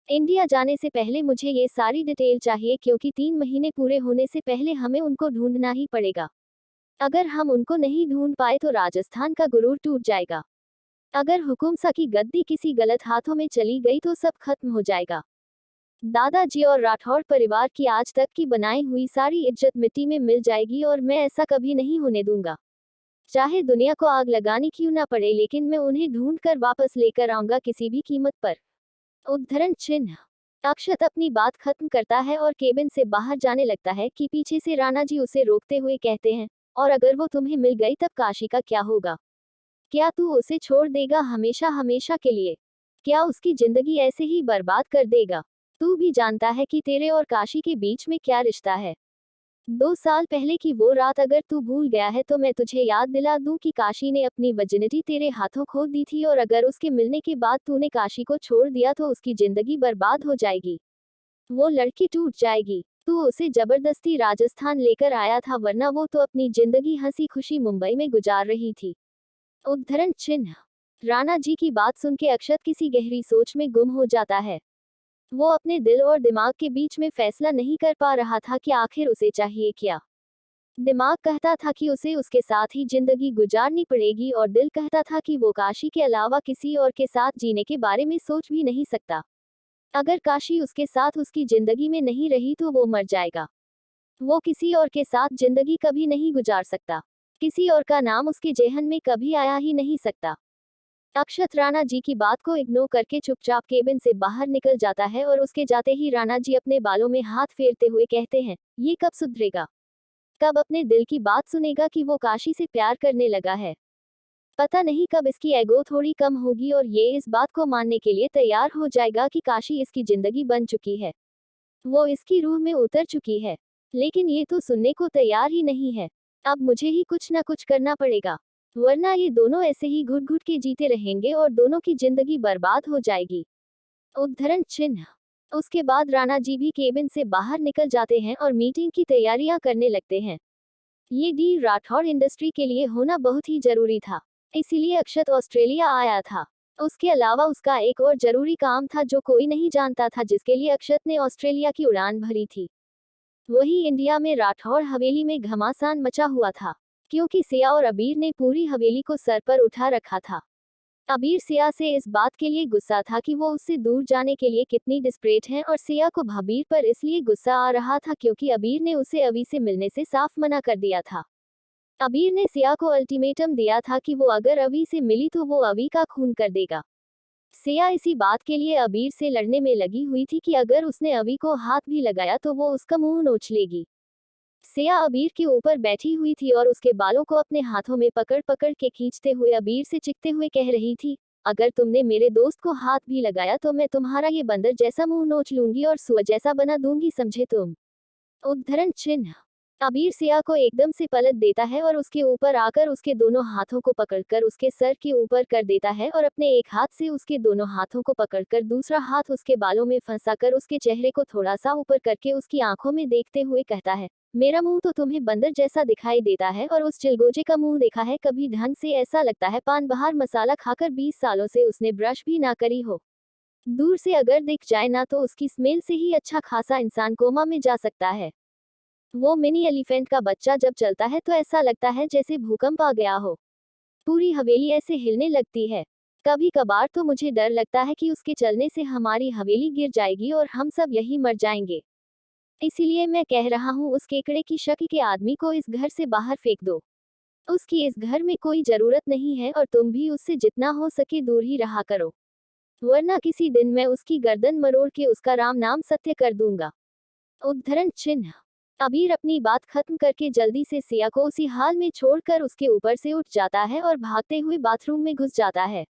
इंडिया जाने से पहले मुझे ये सारी डिटेल चाहिए, क्योंकि 3 महीने पूरे होने से पहले हमें उनको ढूंढना ही पड़ेगा। अगर हम उनको नहीं ढूंढ पाए तो राजस्थान का गुरूर टूट जाएगा। अगर हुकुमसा की गद्दी किसी गलत हाथों में चली गई तो सब खत्म हो जाएगा। दादाजी और राठौड़ परिवार की आज तक की बनाई हुई सारी इज्जत मिट्टी में मिल जाएगी और मैं ऐसा कभी नहीं होने दूंगा। चाहे दुनिया को आग लगानी क्यों ना पड़े, लेकिन मैं उन्हें ढूंढ कर वापस लेकर आऊंगा किसी भी कीमत पर। उद्धरण चिन्ह। अक्षत अपनी बात खत्म करता है और केबिन से बाहर जाने लगता है कि पीछे से राणा जी उसे रोकते हुए कहते हैं, और अगर वो तुम्हें मिल गई तब काशी का क्या होगा। क्या तू उसे छोड़ देगा हमेशा हमेशा के लिए। क्या उसकी जिंदगी ऐसे ही बर्बाद कर देगा। तू भी जानता है कि तेरे और काशी के बीच में क्या रिश्ता है। 2 साल पहले की वो रात अगर तू भूल गया है तो मैं तुझे याद दिला दूं कि काशी ने अपनी वर्जिनिटी तेरे हाथों खो दी थी, और अगर उसके मिलने के बाद तूने काशी को छोड़ दिया तो उसकी जिंदगी बर्बाद हो जाएगी। वो लड़की टूट जाएगी। तू उसे जबरदस्ती राजस्थान लेकर आया था, वरना वो तो अपनी जिंदगी हंसी खुशी मुंबई में गुजार रही थी। उद्धरण चिन्ह। राणा जी की बात सुन के अक्षत किसी गहरी सोच में गुम हो जाता है। वो अपने दिल और दिमाग के बीच में फैसला नहीं कर पा रहा था कि आखिर उसे चाहिए क्या। दिमाग कहता था कि उसे उसके साथ ही जिंदगी गुजारनी पड़ेगी और दिल कहता था कि वो काशी के अलावा किसी और के साथ जीने के बारे में सोच भी नहीं सकता। अगर काशी उसके साथ उसकी जिंदगी में नहीं रही तो वो मर जाएगा। वो किसी और के साथ जिंदगी कभी नहीं गुजार सकता। किसी और का नाम उसके जेहन में कभी आया ही नहीं सकता। अक्षत राणा जी की बात को इग्नोर करके चुपचाप केबिन से बाहर निकल जाता है और उसके जाते ही राणा जी अपने बालों में हाथ फेरते हुए कहते हैं, ये कब सुधरेगा, कब अपने दिल की बात सुनेगा कि वो काशी से प्यार करने लगा है। पता नहीं कब इसकी एगो थोड़ी कम होगी और ये इस बात को मानने के लिए तैयार हो जाएगा कि काशी इसकी जिंदगी बन चुकी है, वो इसकी रूह में उतर चुकी है। लेकिन ये तो सुनने को तैयार ही नहीं है। अब मुझे ही कुछ ना कुछ करना पड़ेगा, वरना ये दोनों ऐसे ही घुट घुट के जीते रहेंगे और दोनों की जिंदगी बर्बाद हो जाएगी। उद्धरण चिन्ह। उसके बाद राणा जी भी केबिन से बाहर निकल जाते हैं और मीटिंग की तैयारियां करने लगते हैं। ये डी राठौर इंडस्ट्री के लिए होना बहुत ही जरूरी था, इसीलिए अक्षत ऑस्ट्रेलिया आया था। उसके अलावा उसका एक और जरूरी काम था जो कोई नहीं जानता था, जिसके लिए अक्षत ने ऑस्ट्रेलिया की उड़ान भरी थी। वही इंडिया में राठौर हवेली में घमासान मचा हुआ था, क्योंकि सिया और अबीर ने पूरी हवेली को सर पर उठा रखा था। अबीर सिया से इस बात के लिए गुस्सा था कि वो उससे दूर जाने के लिए कितनी डिस्परेट है, और सिया को अबीर पर इसलिए गुस्सा आ रहा था क्योंकि अबीर ने उसे अवी से मिलने से साफ मना कर दिया था। अबीर ने सिया को अल्टीमेटम दिया था कि वो अगर अवी से मिली तो वो अवी का खून कर देगा। सिया इसी बात के लिए अबीर से लड़ने में लगी हुई थी कि अगर उसने अवी को हाथ भी लगाया तो वो उसका मुंह नोच लेगी। सिया अबीर के ऊपर बैठी हुई थी और उसके बालों को अपने हाथों में पकड़ पकड़ के खींचते हुए अबीर से चिखते हुए कह रही थी, अगर तुमने मेरे दोस्त को हाथ भी लगाया तो मैं तुम्हारा ये बंदर जैसा मुंह नोच लूंगी और सुअर जैसा बना दूंगी, समझे तुम। उद्धरण चिन्ह। अबीर सिया को एकदम से पलट देता है और उसके ऊपर आकर उसके दोनों हाथों को पकड़कर उसके सर के ऊपर कर देता है और अपने एक हाथ से उसके दोनों हाथों को पकड़कर दूसरा हाथ उसके बालों में फंसाकर उसके चेहरे को थोड़ा सा ऊपर करके उसकी आंखों में देखते हुए कहता है, मेरा मुंह तो तुम्हें बंदर जैसा दिखाई देता है और उस चिलगोजे का मुंह देखा है कभी ढंग से, ऐसा लगता है पान बहार मसाला खाकर 20 सालों से उसने ब्रश भी ना करी हो। दूर से अगर दिख जाए ना तो उसकी स्मेल से ही अच्छा खासा इंसान कोमा में जा सकता है। वो मिनी एलिफेंट का बच्चा जब चलता है तो ऐसा लगता है जैसे भूकंप आ गया हो, पूरी हवेली ऐसे हिलने लगती है। कभी कभार तो मुझे डर लगता है कि उसके चलने से हमारी हवेली गिर जाएगी और हम सब यही मर जाएंगे। इसीलिए मैं कह रहा हूँ, उस केकड़े की शक्ल के आदमी को इस घर से बाहर फेंक दो। उसकी इस घर में कोई जरूरत नहीं है और तुम भी उससे जितना हो सके दूर ही रहा करो, वरना किसी दिन मैं उसकी गर्दन मरोड़ के उसका राम नाम सत्य कर दूंगा। उद्धरण चिन्ह। अबीर अपनी बात खत्म करके जल्दी से सिया को उसी हाल में छोड़कर उसके ऊपर से उठ जाता है और भागते हुए बाथरूम में घुस जाता है,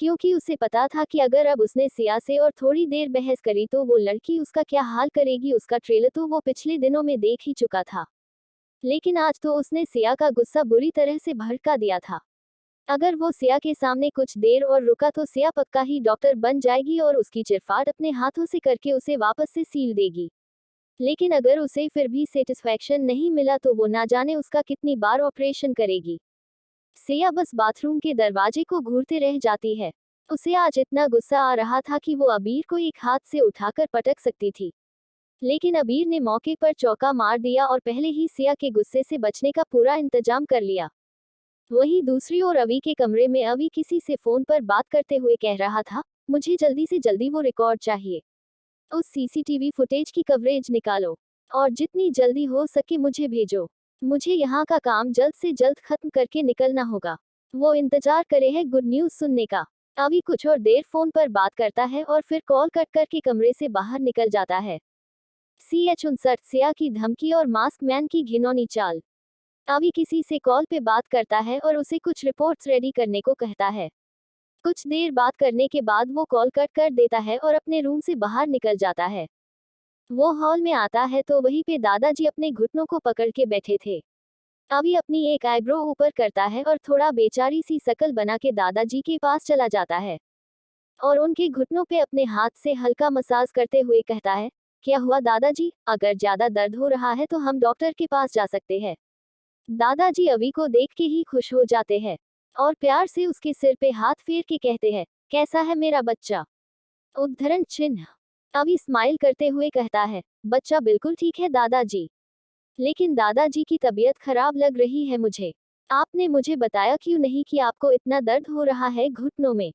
क्योंकि उसे पता था कि अगर अब उसने सिया से और थोड़ी देर बहस करी तो वो लड़की उसका क्या हाल करेगी। उसका ट्रेलर तो वो पिछले दिनों में देख ही चुका था, लेकिन आज तो उसने सिया का गुस्सा बुरी तरह से भड़का दिया था। अगर वो सिया के सामने कुछ देर और रुका तो सिया पक्का ही डॉक्टर बन जाएगी और उसकी चिरफाड़ अपने हाथों से करके उसे वापस से सील देगी। लेकिन अगर उसे फिर भी सेटिस्फैक्शन नहीं मिला तो वो ना जाने उसका कितनी बार ऑपरेशन करेगी। सिया बस बाथरूम के दरवाजे को घूरते रह जाती है। उसे आज इतना गुस्सा आ रहा था कि वो अबीर को एक हाथ से उठाकर पटक सकती थी, लेकिन अबीर ने मौके पर चौका मार दिया और पहले ही सिया के गुस्से से बचने का पूरा इंतजाम कर लिया। वहीं दूसरी ओर अवी के कमरे में अवी किसी से फोन पर बात करते हुए कह रहा था, मुझे जल्दी से जल्दी वो रिकॉर्ड चाहिए, उस सीसीटीवी फुटेज की कवरेज निकालो और जितनी जल्दी हो सके मुझे भेजो। मुझे यहाँ का काम जल्द से जल्द खत्म करके निकलना होगा। वो इंतजार करे है गुड न्यूज सुनने का। अभी कुछ और देर फोन पर बात करता है और फिर कॉल कट करके कमरे से बाहर निकल जाता है। CH-59 सिया की धमकी और मास्क मैन की घिनौनी चाल। अभी किसी से कॉल पे बात करता है और उसे कुछ रिपोर्ट्स रेडी करने को कहता है। कुछ देर बात करने के बाद वो कॉल कट कर देता है और अपने रूम से बाहर निकल जाता है। वो हॉल में आता है तो वहीं पे दादाजी अपने घुटनों को पकड़ के बैठे थे। अभी अपनी एक आईब्रो ऊपर करता है और थोड़ा बेचारी सी शकल बना के दादाजी के पास चला जाता है और उनके घुटनों पे अपने हाथ से हल्का मसाज करते हुए कहता है, क्या हुआ दादाजी, अगर ज्यादा दर्द हो रहा है तो हम डॉक्टर के पास जा सकते हैं। दादाजी अवी को देख के ही खुश हो जाते हैं और प्यार से उसके सिर पे हाथ फेर के कहते हैं, कैसा है मेरा बच्चा। उद्धरण चिन्ह। अभी स्माइल करते हुए कहता है, बच्चा बिल्कुल ठीक है दादाजी, लेकिन दादाजी की तबीयत खराब लग रही है मुझे। आपने मुझे बताया क्यों नहीं कि आपको इतना दर्द हो रहा है घुटनों में।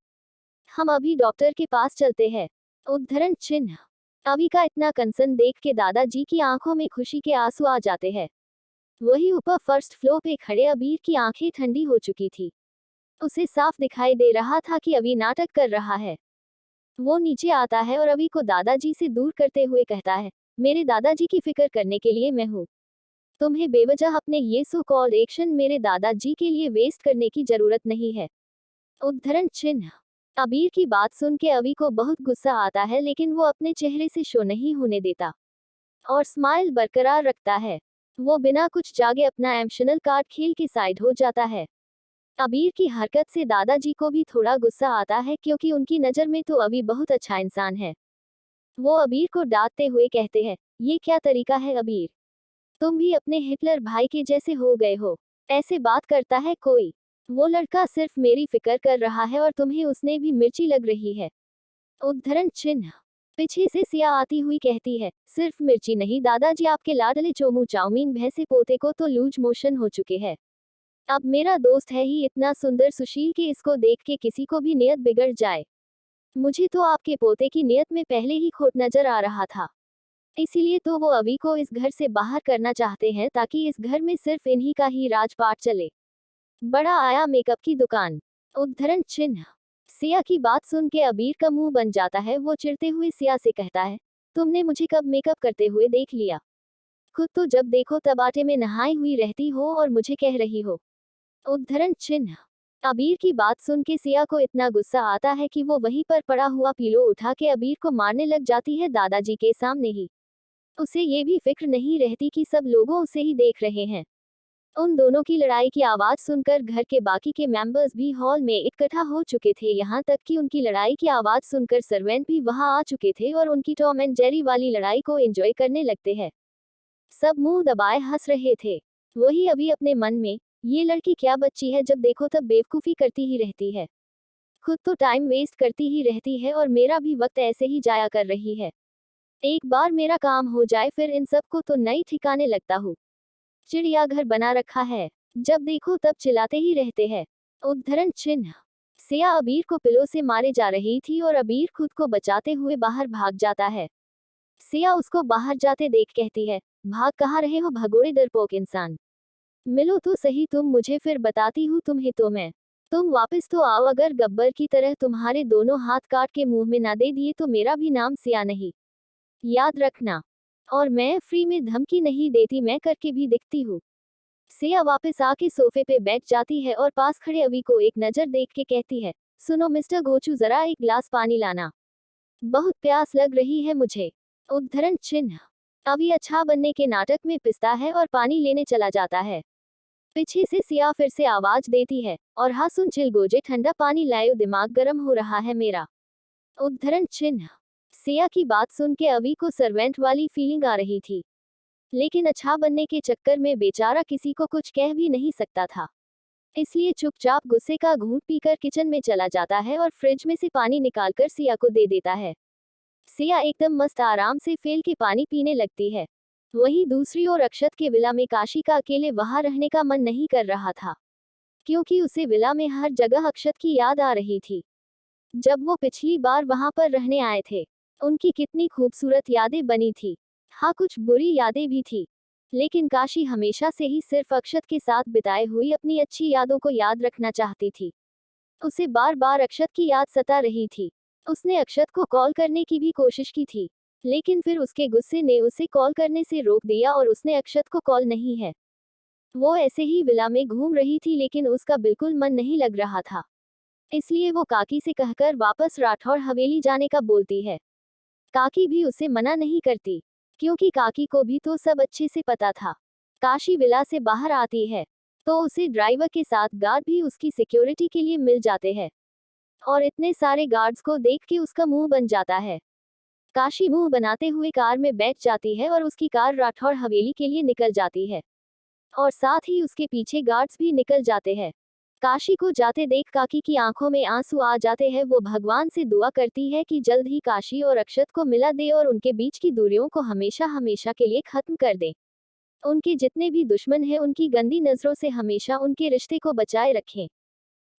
हम अभी डॉक्टर के पास चलते हैं। उद्धरण चिन्ह। अभी का इतना कंसर्न देख के दादाजी की आंखों में खुशी के आंसू आ जाते हैं। वही ऊपर फर्स्ट फ्लोर पे खड़े अबीर की आंखें ठंडी हो चुकी थी। उसे साफ दिखाई दे रहा था कि अभी नाटक कर रहा है। वो नीचे आता है और अभी को दादाजी से दूर करते हुए कहता है, मेरे दादाजी की फिक्र करने के लिए मैं हूँ। तुम्हें बेवजह अपने ये सो कॉल्ड एक्शन मेरे दादाजी के लिए वेस्ट करने की जरूरत नहीं है। उद्धरण चिन्ह। अबीर की बात सुन के अभी को बहुत गुस्सा आता है, लेकिन वो अपने चेहरे से शो नहीं होने देता और स्माइल बरकरार रखता है। वो बिना कुछ जागे अपना एम्शनल कार्ड खेल के साइड हो जाता है। अबीर की हरकत से दादाजी को भी थोड़ा गुस्सा आता है, क्योंकि उनकी नज़र में तो अभी बहुत अच्छा इंसान है। वो अबीर को डांटते हुए कहते हैं, ये क्या तरीका है अबीर? तुम भी अपने हिटलर भाई के जैसे हो गए हो। ऐसे बात करता है कोई? वो लड़का सिर्फ मेरी फिक्र कर रहा है और तुम्हें उसने भी मिर्ची लग रही है। उद्धरण चिन्ह। पीछे से सिया आती हुई कहती है, सिर्फ मिर्ची नहीं दादाजी, आपके लाडले चोमू चाउमीन भैंसे पोते को तो लूज मोशन हो चुके हैं। अब मेरा दोस्त है ही इतना सुंदर सुशील कि इसको देख के किसी को भी नियत बिगड़ जाए। मुझे तो आपके पोते की नियत में पहले ही खोट नजर आ रहा था। इसीलिए तो वो अवी को इस घर से बाहर करना चाहते हैं, ताकि इस घर में सिर्फ इन्हीं का ही राजपाट चले। बड़ा आया मेकअप की दुकान। उद्धरण चिन्ह। सिया की बात सुन के अबीर का मुंह बन जाता है। वो चिढ़ते हुए सिया से कहता है, तुमने मुझे कब मेकअप करते हुए देख लिया? खुद तो जब देखो तब आटे में नहाई हुई रहती हो और मुझे कह रही हो। उद्धरण चिन्ह। अबीर की बात सुन के सिया को इतना गुस्सा आता है कि वो वहीं पर पड़ा हुआ पीलो उठा के अबीर को मारने लग जाती है, दादाजी के सामने ही। उसे ये भी फिक्र नहीं रहती कि सब लोगों उसे ही देख रहे हैं। उन दोनों की लड़ाई की आवाज सुनकर घर के बाकी के मेंबर्स भी हॉल में इकट्ठा हो चुके थे, यहाँ तक कि उनकी लड़ाई की आवाज सुनकर सर्वेंट भी वहां आ चुके थे और उनकी टॉम एंड जेरी वाली लड़ाई को एंजॉय करने लगते हैं। सब मुंह दबाए हंस रहे थे। वही अभी अपने मन में, ये लड़की क्या बच्ची है, जब देखो तब बेवकूफी करती ही रहती है। खुद तो टाइम वेस्ट करती ही रहती है और मेरा भी वक्त ऐसे ही जाया कर रही है। एक बार मेरा काम हो जाए फिर इन सबको तो नई ठिकाने लगता हूँ। चिड़ियाघर बना रखा है, जब देखो तब चिल्लाते ही रहते हैं। उद्धरण चिन्ह। सिया अबीर को पिलो से मारे जा रही थी और अबीर खुद को बचाते हुए बाहर भाग जाता है। सिया उसको बाहर जाते देख कहती है, भाग कहाँ रहे हो भगोड़े डरपोक इंसान? मिलो तो सही तुम मुझे, फिर बताती हूँ तुम्हें तो मैं। तुम वापस तो आओ, अगर गब्बर की तरह तुम्हारे दोनों हाथ काट के मुंह में ना दे दिए तो मेरा भी नाम सिया नहीं, याद रखना। और मैं फ्री में धमकी नहीं देती, मैं करके भी दिखती हूँ। सिया वापस आके सोफे पे बैठ जाती है और पास खड़े अवी को एक नजर देख के कहती है, सुनो मिस्टर गोचू, जरा एक ग्लास पानी लाना, बहुत प्यास लग रही है मुझे। उद्धरण चिन्ह। अवी अच्छा बनने के नाटक में पिसता है और पानी लेने चला जाता है। पीछे से सिया फिर से आवाज देती है, और हाँ सुन चिल गोजे, ठंडा पानी लायो, दिमाग गर्म हो रहा है मेरा। उद्धरण चिन्ह। सिया की बात सुन के अवी को सर्वेंट वाली फीलिंग आ रही थी, लेकिन अच्छा बनने के चक्कर में बेचारा किसी को कुछ कह भी नहीं सकता था। इसलिए चुपचाप गुस्से का घूंट पीकर किचन में चला जाता है और फ्रिज में से पानी निकालकर सिया को दे देता है। सिया एकदम मस्त आराम से फेल के पानी पीने लगती है। वहीं दूसरी ओर अक्षत के विला में काशी का अकेले वहां रहने का मन नहीं कर रहा था, क्योंकि उसे विला में हर जगह अक्षत की याद आ रही थी। जब वो पिछली बार वहां पर रहने आए थे, उनकी कितनी खूबसूरत यादें बनी थी। हाँ, कुछ बुरी यादें भी थी, लेकिन काशी हमेशा से ही सिर्फ अक्षत के साथ बिताए हुई अपनी अच्छी यादों को याद रखना चाहती थी। उसे बार बार अक्षत की याद सता रही थी। उसने अक्षत को कॉल करने की भी कोशिश की थी, लेकिन फिर उसके गुस्से ने उसे कॉल करने से रोक दिया और उसने अक्षत को कॉल नहीं है। वो ऐसे ही विला में घूम रही थी, लेकिन उसका बिल्कुल मन नहीं लग रहा था। इसलिए वो काकी से कहकर वापस राठौड़ हवेली जाने का बोलती है। काकी भी उसे मना नहीं करती, क्योंकि काकी को भी तो सब अच्छे से पता था। काशी विला से बाहर आती है तो उसे ड्राइवर के साथ गार्ड भी उसकी सिक्योरिटी के लिए मिल जाते हैं, और इतने सारे गार्ड्स को देख के उसका मुंह बन जाता है। काशी मुंह बनाते हुए कार में बैठ जाती है और उसकी कार राठौड़ हवेली के लिए निकल जाती है, और साथ ही उसके पीछे गार्ड्स भी निकल जाते हैं। काशी को जाते देख काकी की आंखों में आंसू आ जाते हैं। वो भगवान से दुआ करती है कि जल्द ही काशी और अक्षत को मिला दे और उनके बीच की दूरियों को हमेशा हमेशा के लिए खत्म कर दे। उनके जितने भी दुश्मन हैं उनकी गंदी नजरों से हमेशा उनके रिश्ते को बचाए रखें।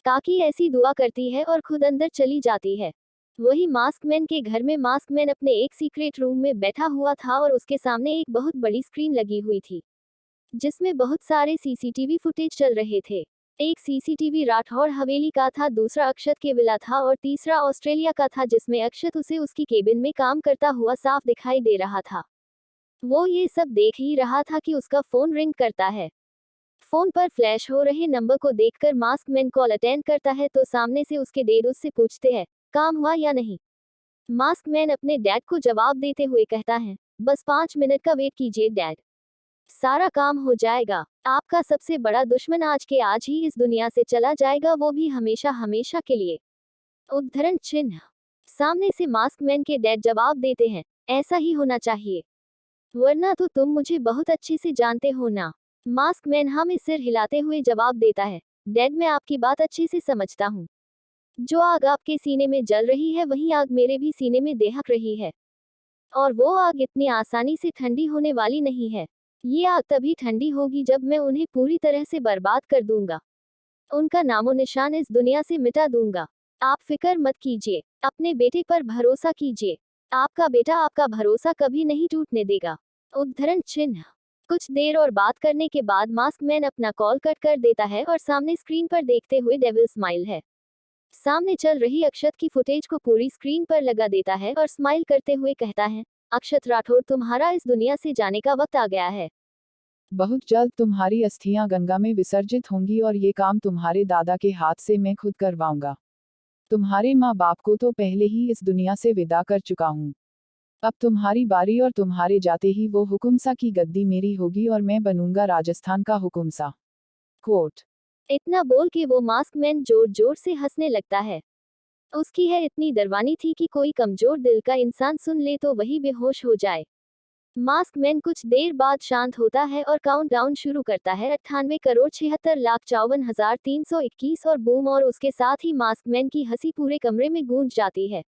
काकी ऐसी दुआ करती है और खुद अंदर चली जाती है। वही मास्कमैन के घर में मास्कमैन अपने एक सीक्रेट रूम में बैठा हुआ था और उसके सामने एक बहुत बड़ी स्क्रीन लगी हुई थी। जिसमें बहुत सारे सीसीटीवी फुटेज चल रहे थे। एक सीसीटीवी राठौड़ हवेली का था, दूसरा अक्षत के विला था और तीसरा ऑस्ट्रेलिया का था, जिसमें अक्षत उसे उसकी केबिन में काम करता हुआ साफ दिखाई दे रहा था। वो ये सब देख ही रहा था कि उसका फोन रिंग करता है। फोन पर फ्लैश हो रहे नंबर को देखकर मास्क मैन कॉल अटेंड करता है तो सामने से उसके डैड उससे पूछते हैं, काम हुआ या नहीं। मास्क मैन अपने डैड को जवाब देते हुए कहता है, बस 5 मिनट का वेट कीजिए डैड, सारा काम हो जाएगा। आपका सबसे बड़ा दुश्मन आज के आज ही इस दुनिया से चला जाएगा, वो भी हमेशा हमेशा के लिए। उद्धरण चिन्ह। सामने से मास्क मैन के डैड जवाब देते हैं, ऐसा ही होना चाहिए, वरना तो तुम मुझे बहुत अच्छे से जानते हो ना। मास्क मैन हमें सिर हिलाते हुए जवाब देता है, डैड मैं आपकी बात अच्छे से समझता हूँ। जो आग आपके सीने में जल रही है वही आग मेरे भी सीने में दहक रही है, और वो आग इतनी आसानी से ठंडी होने वाली नहीं है। ये आग तभी ठंडी होगी जब मैं उन्हें पूरी तरह से बर्बाद कर दूंगा, उनका नामो निशान इस दुनिया से मिटा दूंगा। आप फिक्र मत कीजिए, अपने बेटे पर भरोसा कीजिए, आपका बेटा आपका भरोसा कभी नहीं टूटने देगा। उद्धरण चिन्ह। कुछ देर और बात करने के बाद मास्क मैन अपना कॉल कट कर देता है और सामने स्क्रीन पर देखते हुए डेविल स्माइल है। सामने चल रही अक्षत की फुटेज को पूरी स्क्रीन पर लगा देता है और स्माइल करते हुए कहता है, अक्षत राठौड़ तुम्हारा इस दुनिया से जाने का वक्त आ गया है। बहुत जल्द तुम्हारी अस्थियां गंगा में विसर्जित होंगी और ये काम तुम्हारे दादा के हाथ से मैं खुद करवाऊंगा। तुम्हारे माँ बाप को तो पहले ही इस दुनिया से विदा कर चुका हूँ। अब तुम्हारी बारी और तुम्हारे जाते ही वो हुकुमसा की गद्दी मेरी होगी और मैं बनूंगा राजस्थान का हुकुमसा। कोट। इतना बोल के वो मास्क मैन जोर जोर से हंसने लगता है। उसकी है इतनी दरवानी थी कि कोई कमजोर दिल का इंसान सुन ले तो वही बेहोश हो जाए। मास्क मैन कुछ देर बाद शांत होता है और काउंटडाउन शुरू करता है, 98,76,54,321 और बूम, और उसके साथ ही मास्क मैन की हंसी पूरे कमरे में गूंज जाती है।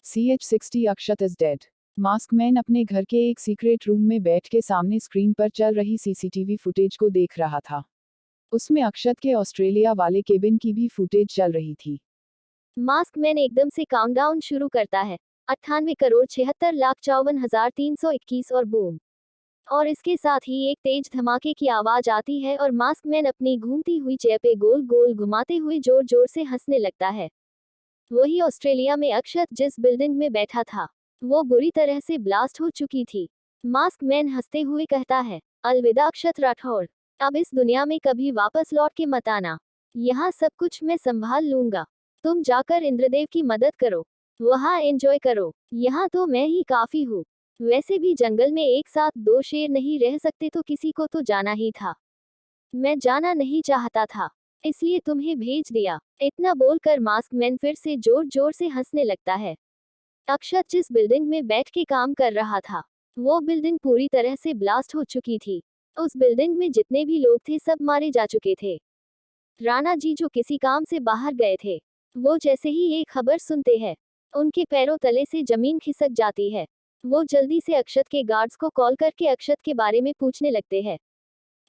CH60 Akshat is dead. Mask man अपने घर के एक सीक्रेट रूम में बैठ के सामने स्क्रीन पर चल रही सीसीटीवी फुटेज को देख रहा था। उसमें अक्षत के ऑस्ट्रेलिया वाले केबिन की भी फुटेज चल रही थी। मास्क मैन एकदम से काउंटडाउन शुरू करता है, 98,76,54,321 और बूम, और इसके साथ ही एक तेज धमाके की आवाज आती है और मास्क मैन अपनी घूमती हुई चेयर पे गोल गोल घुमाते हुए जोर जोर से हंसने लगता है। वही ऑस्ट्रेलिया में अक्षत जिस बिल्डिंग में बैठा था, वो बुरी तरह से ब्लास्ट हो चुकी थी। मास्क मैन हंसते हुए कहता है, अलविदा अक्षत राठौड़, अब इस दुनिया में कभी वापस लौट के मत आना, यहाँ सब कुछ मैं संभाल लूंगा। तुम जाकर इंद्रदेव की मदद करो, वहाँ एंजॉय करो, यहाँ तो मैं ही काफी हूँ। वैसे भी जंगल में एक साथ 2 शेर नहीं रह सकते, तो किसी को तो जाना ही था। मैं जाना नहीं चाहता था, इसलिए तुम्हें भेज दिया। इतना बोलकर मास्क मैन फिर से जोर जोर से हंसने लगता है। अक्षत जिस बिल्डिंग में बैठ के काम कर रहा था, वो बिल्डिंग पूरी तरह से ब्लास्ट हो चुकी थी। उस बिल्डिंग में जितने भी लोग थे सब मारे जा चुके थे। राणा जी जो किसी काम से बाहर गए थे, वो जैसे ही ये खबर सुनते हैं, उनके पैरों तले से जमीन खिसक जाती है। वो जल्दी से अक्षत के गार्ड्स को कॉल करके अक्षत के बारे में पूछने लगते हैं,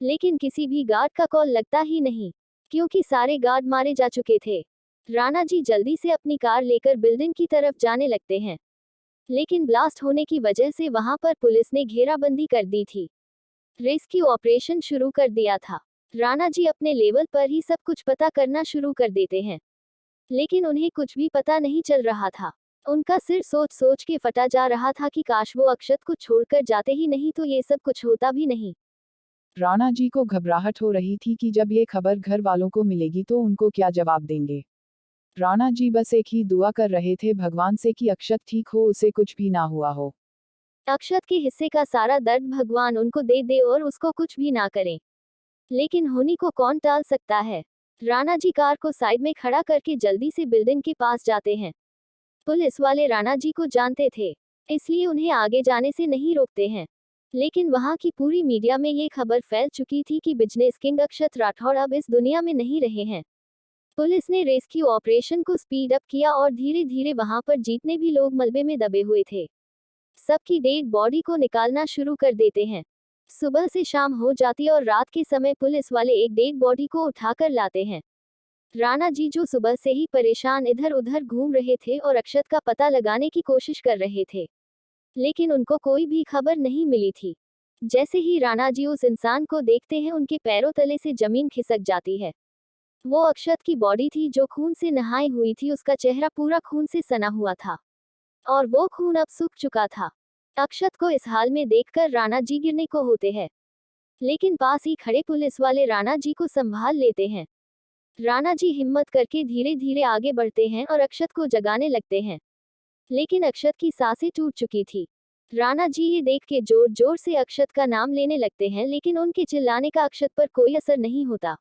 लेकिन किसी भी गार्ड का कॉल लगता ही नहीं, क्योंकि सारे गार्ड मारे जा चुके थे। राणा जी जल्दी से अपनी कार लेकर बिल्डिंग की तरफ जाने लगते हैं, लेकिन ब्लास्ट होने की वजह से वहां पर पुलिस ने घेराबंदी कर दी थी। रेस्क्यू ऑपरेशन शुरू कर दिया था। राणा जी अपने लेवल पर ही सब कुछ पता करना शुरू कर देते हैं, लेकिन उन्हें कुछ भी पता नहीं चल रहा था। उनका सिर सोच सोच के फटा जा रहा था कि काश वो अक्षत को छोड़कर जाते ही नहीं तो ये सब कुछ होता भी नहीं। राणा जी को घबराहट हो रही थी कि जब ये खबर घर वालों को मिलेगी तो उनको क्या जवाब देंगे। राणा जी बस एक ही दुआ कर रहे थे भगवान से कि अक्षत ठीक हो, उसे कुछ भी ना हुआ हो। अक्षत के हिस्से का सारा दर्द भगवान उनको दे दे और उसको कुछ भी ना करें, लेकिन होनी को कौन टाल सकता है। राणा जी कार को साइड में खड़ा करके जल्दी से बिल्डिंग के पास जाते हैं। पुलिस वाले राणा जी को जानते थे, इसलिए उन्हें आगे जाने से नहीं रोकते हैं, लेकिन वहां की पूरी मीडिया में ये खबर फैल चुकी थी कि बिजनेस किंग अक्षत राठौड़ अब इस दुनिया में नहीं रहे हैं। पुलिस ने रेस्क्यू ऑपरेशन को स्पीड अप किया और धीरे धीरे वहां पर जितने भी लोग मलबे में दबे हुए थे, सबकी डेड बॉडी को निकालना शुरू कर देते हैं। सुबह से शाम हो जाती और रात के समय पुलिस वाले एक डेड बॉडी को उठाकर लाते हैं। राणा जी जो सुबह से ही परेशान इधर उधर घूम रहे थे और अक्षत का पता लगाने की कोशिश कर रहे थे, लेकिन उनको कोई भी खबर नहीं मिली थी। जैसे ही राणा जी उस इंसान को देखते हैं उनके पैरों तले से जमीन खिसक जाती है। वो अक्षत की बॉडी थी जो खून से नहाई हुई थी, उसका चेहरा पूरा खून से सना हुआ था और वो खून अब सूख चुका था। अक्षत को इस हाल में देखकर राणा जी गिरने को होते हैं, लेकिन पास ही खड़े पुलिस वाले राणा जी को संभाल लेते हैं। राणा जी हिम्मत करके धीरे धीरे आगे बढ़ते हैं और अक्षत को जगाने लगते हैं, लेकिन अक्षत की सांसें टूट चुकी थी। राणा जी ये देख के जोर जोर से अक्षत का नाम लेने लगते हैं, लेकिन उनके चिल्लाने का अक्षत पर कोई असर नहीं होता।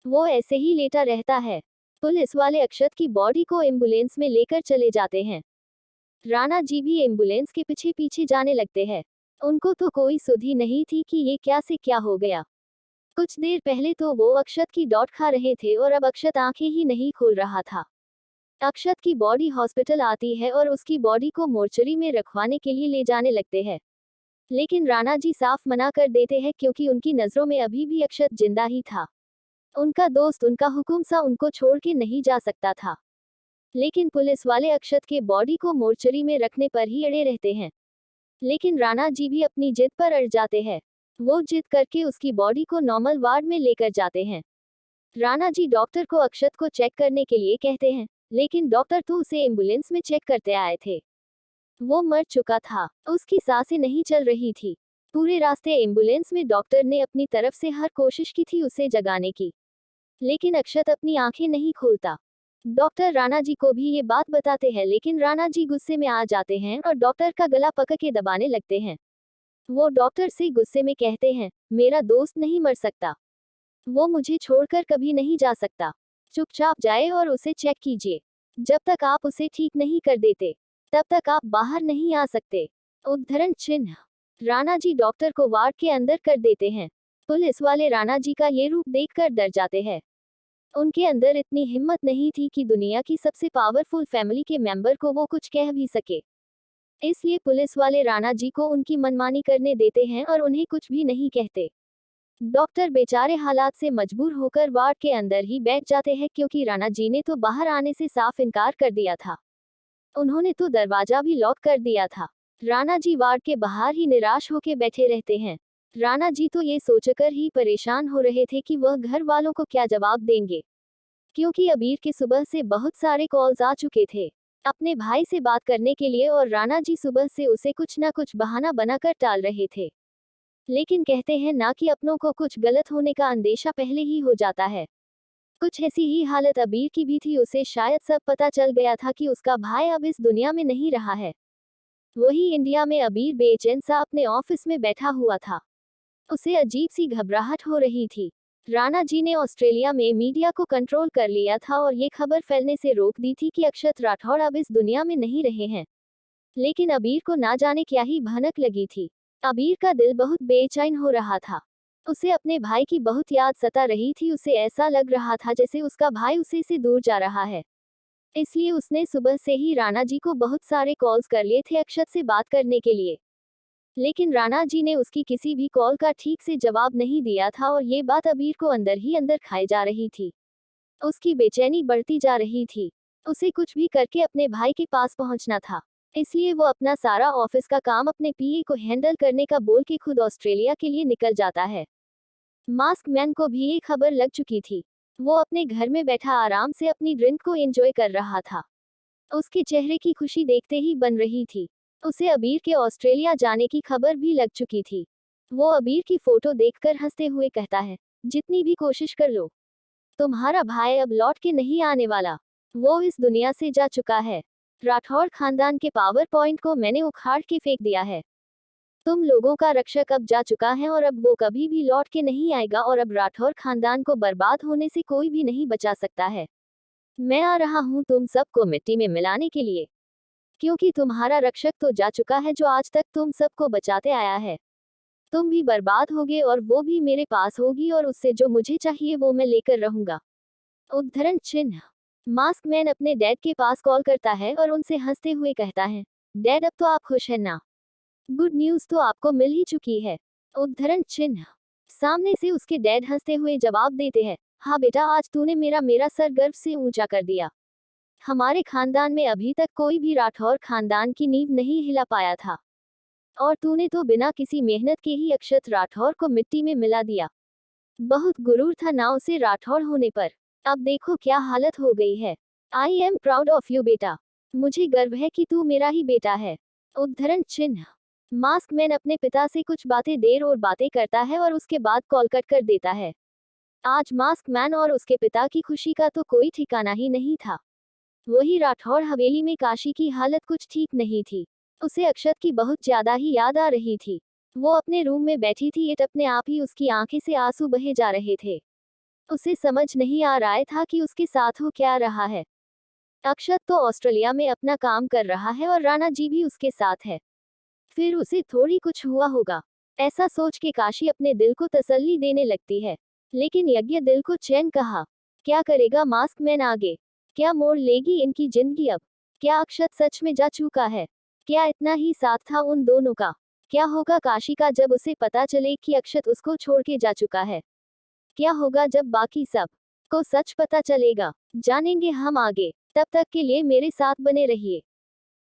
वो ऐसे ही लेटा रहता है। पुलिस वाले अक्षत की बॉडी को एम्बुलेंस में लेकर चले जाते हैं। राणा जी भी एम्बुलेंस के पीछे पीछे जाने लगते हैं। उनको तो कोई सुध ही नहीं थी कि ये क्या से क्या हो गया। कुछ देर पहले तो वो अक्षत की डॉट खा रहे थे और अब अक्षत आंखें ही नहीं खोल रहा था। अक्षत की बॉडी हॉस्पिटल आती है और उसकी बॉडी को मोर्चरी में रखवाने के लिए ले जाने लगते हैं, लेकिन राणा जी साफ मना कर देते हैं क्योंकि उनकी नजरों में अभी भी अक्षत जिंदा ही था। उनका दोस्त, उनका हुक्म सा उनको छोड़ के नहीं जा सकता था। लेकिन पुलिस वाले अक्षत के बॉडी को मोर्चरी में रखने पर ही अड़े रहते हैं, लेकिन राणा जी भी अपनी जिद पर अड़ जाते हैं। वो जिद करके उसकी बॉडी को नॉर्मल वार्ड में लेकर जाते हैं। राणा जी डॉक्टर को अक्षत को चेक करने के लिए कहते हैं, लेकिन डॉक्टर तो उसे एम्बुलेंस में चेक करते आए थे। वो मर चुका था, उसकी सांसें नहीं चल रही थी। पूरे रास्ते एम्बुलेंस में डॉक्टर ने अपनी तरफ से हर कोशिश की थी उसे जगाने की, लेकिन अक्षत अपनी आंखें नहीं खोलता। डॉक्टर राणा जी को भी ये बात बताते हैं, लेकिन राणा जी गुस्से में आ जाते हैं और डॉक्टर का गला पकड़ के दबाने लगते हैं। वो डॉक्टर से गुस्से में कहते हैं, मेरा दोस्त नहीं मर सकता, वो मुझे छोड़कर कभी नहीं जा सकता। चुपचाप जाए और उसे चेक कीजिए। जब तक आप उसे ठीक नहीं कर देते, तब तक आप बाहर नहीं आ सकते। उद्धरण चिन्ह। राणा जी डॉक्टर को वार्ड के अंदर कर देते हैं। पुलिस वाले राणा जी का ये रूप देखकर डर जाते हैं। उनके अंदर इतनी हिम्मत नहीं थी कि दुनिया की सबसे पावरफुल फैमिली के मेंबर को वो कुछ कह भी सके। इसलिए पुलिस वाले राणा जी को उनकी मनमानी करने देते हैं और उन्हें कुछ भी नहीं कहते। डॉक्टर बेचारे हालात से मजबूर होकर वार्ड के अंदर ही बैठ जाते हैं, क्योंकि राणा जी ने तो बाहर आने से साफ इनकार कर दिया था। उन्होंने तो दरवाजा भी लॉक कर दिया था। राणा जी वार्ड के बाहर ही निराश होकर बैठे रहते हैं। राणा जी तो ये सोचकर ही परेशान हो रहे थे कि वह घर वालों को क्या जवाब देंगे, क्योंकि अबीर के सुबह से बहुत सारे कॉल्स आ चुके थे अपने भाई से बात करने के लिए, और राणा जी सुबह से उसे कुछ ना कुछ बहाना बनाकर टाल रहे थे। लेकिन कहते हैं ना कि अपनों को कुछ गलत होने का अंदेशा पहले ही हो जाता है। कुछ ऐसी ही हालत अबीर की भी थी। उसे शायद सब पता चल गया था कि उसका भाई अब इस दुनिया में नहीं रहा है। वही इंडिया में अबीर बेचैन सा अपने ऑफिस में बैठा हुआ था। उसे अजीब सी घबराहट हो रही थी। राणा जी ने ऑस्ट्रेलिया में मीडिया को कंट्रोल कर लिया था और ये खबर फैलने से रोक दी थी कि अक्षत राठौड़ अब इस दुनिया में नहीं रहे हैं। लेकिन अबीर को ना जाने क्या ही भनक लगी थी। अबीर का दिल बहुत बेचैन हो रहा था। उसे अपने भाई की बहुत याद सता रही थी। उसे ऐसा लग रहा था जैसे उसका भाई उसे से दूर जा रहा है। इसलिए उसने सुबह से ही राणा जी को बहुत सारे कॉल्स कर लिए थे अक्षत से बात करने के लिए, लेकिन राणा जी ने उसकी किसी भी कॉल का ठीक से जवाब नहीं दिया था और ये बात अबीर को अंदर ही अंदर खाए जा रही थी। उसकी बेचैनी बढ़ती जा रही थी। उसे कुछ भी करके अपने भाई के पास पहुंचना था, इसलिए वो अपना सारा ऑफिस का काम अपने पीए को हैंडल करने का बोल के खुद ऑस्ट्रेलिया के लिए निकल जाता है। मास्क मैन को भी ये खबर लग चुकी थी। वो अपने घर में बैठा आराम से अपनी ड्रिंक को एंजॉय कर रहा था। उसके चेहरे की खुशी देखते ही बन रही थी। उसे अबीर के ऑस्ट्रेलिया जाने की खबर भी लग चुकी थी। वो अबीर की फोटो देखकर हंसते हुए कहता है, जितनी भी कोशिश कर लो, तुम्हारा भाई अब लौट के नहीं आने वाला। वो इस दुनिया से जा चुका है। राठौड़ खानदान के पावर पॉइंट को मैंने उखाड़ के फेंक दिया है। तुम लोगों का रक्षक अब जा चुका है और अब वो कभी भी लौट के नहीं आएगा, और अब राठौड़ खानदान को बर्बाद होने से कोई भी नहीं बचा सकता है। मैं आ रहा हूँ तुम सबको मिट्टी में मिलाने के लिए, क्योंकि तुम्हारा रक्षक तो जा चुका है जो आज तक तुम सबको बचाते आया है। तुम भी बर्बाद होगे और वो भी मेरे पास होगी, और उससे जो मुझे चाहिए वो मैं लेकर रहूंगा। उद्धरण चिन्ह। मास्क मैन अपने डैड के पास कॉल करता है और उनसे हंसते हुए कहता है, डैड अब तो आप खुश हैं ना? गुड न्यूज तो आपको मिल ही चुकी है। उद्धरण चिन्ह। सामने से उसके डैड हंसते हुए जवाब देते हैं, हाँ बेटा, आज तूने मेरा सर गर्व से ऊंचा कर दिया। हमारे खानदान में अभी तक कोई भी राठौर खानदान की नींव नहीं हिला पाया था, और तूने तो बिना किसी मेहनत के ही अक्षत राठौर को मिट्टी में मिला दिया। बहुत गुरूर था ना उसे राठौर होने पर। अब देखो क्या हालत हो गई है। I am proud of you बेटा। मुझे गर्व है कि तू मेरा ही बेटा है। उद्धरण चिन्ह। मास्क मैन अपने पिता से कुछ बातें देर और बातें करता है और उसके बाद कॉल कट कर देता है। आज मास्क मैन और उसके पिता की खुशी का तो कोई ठिकाना ही नहीं था। वही राठौर हवेली में काशी की हालत कुछ ठीक नहीं थी। उसे अक्षत की बहुत ज्यादा ही याद आ रही थी। वो अपने रूम में बैठी थी, इट अपने आप ही उसकी आंखें से आंसू बहे जा रहे थे। उसे समझ नहीं आ रहा था कि उसके साथ हो क्या रहा है। अक्षत तो ऑस्ट्रेलिया में अपना काम कर रहा है और राणा जी भी उसके साथ है। फिर उसे थोड़ी कुछ हुआ होगा, ऐसा सोच के काशी अपने दिल को तसल्ली देने लगती है। लेकिन यज्ञ दिल को चैन कहा। क्या करेगा मास्क मैन आगे? क्या मोड़ लेगी इनकी जिंदगी अब? क्या अक्षत सच में जा चुका है? क्या इतना ही साथ था उन दोनों का? क्या होगा काशी का जब उसे पता चले कि अक्षत उसको छोड़ के जा चुका है? क्या होगा जब बाकी सब को सच पता चलेगा? जानेंगे हम आगे। तब तक के लिए मेरे साथ बने रहिए।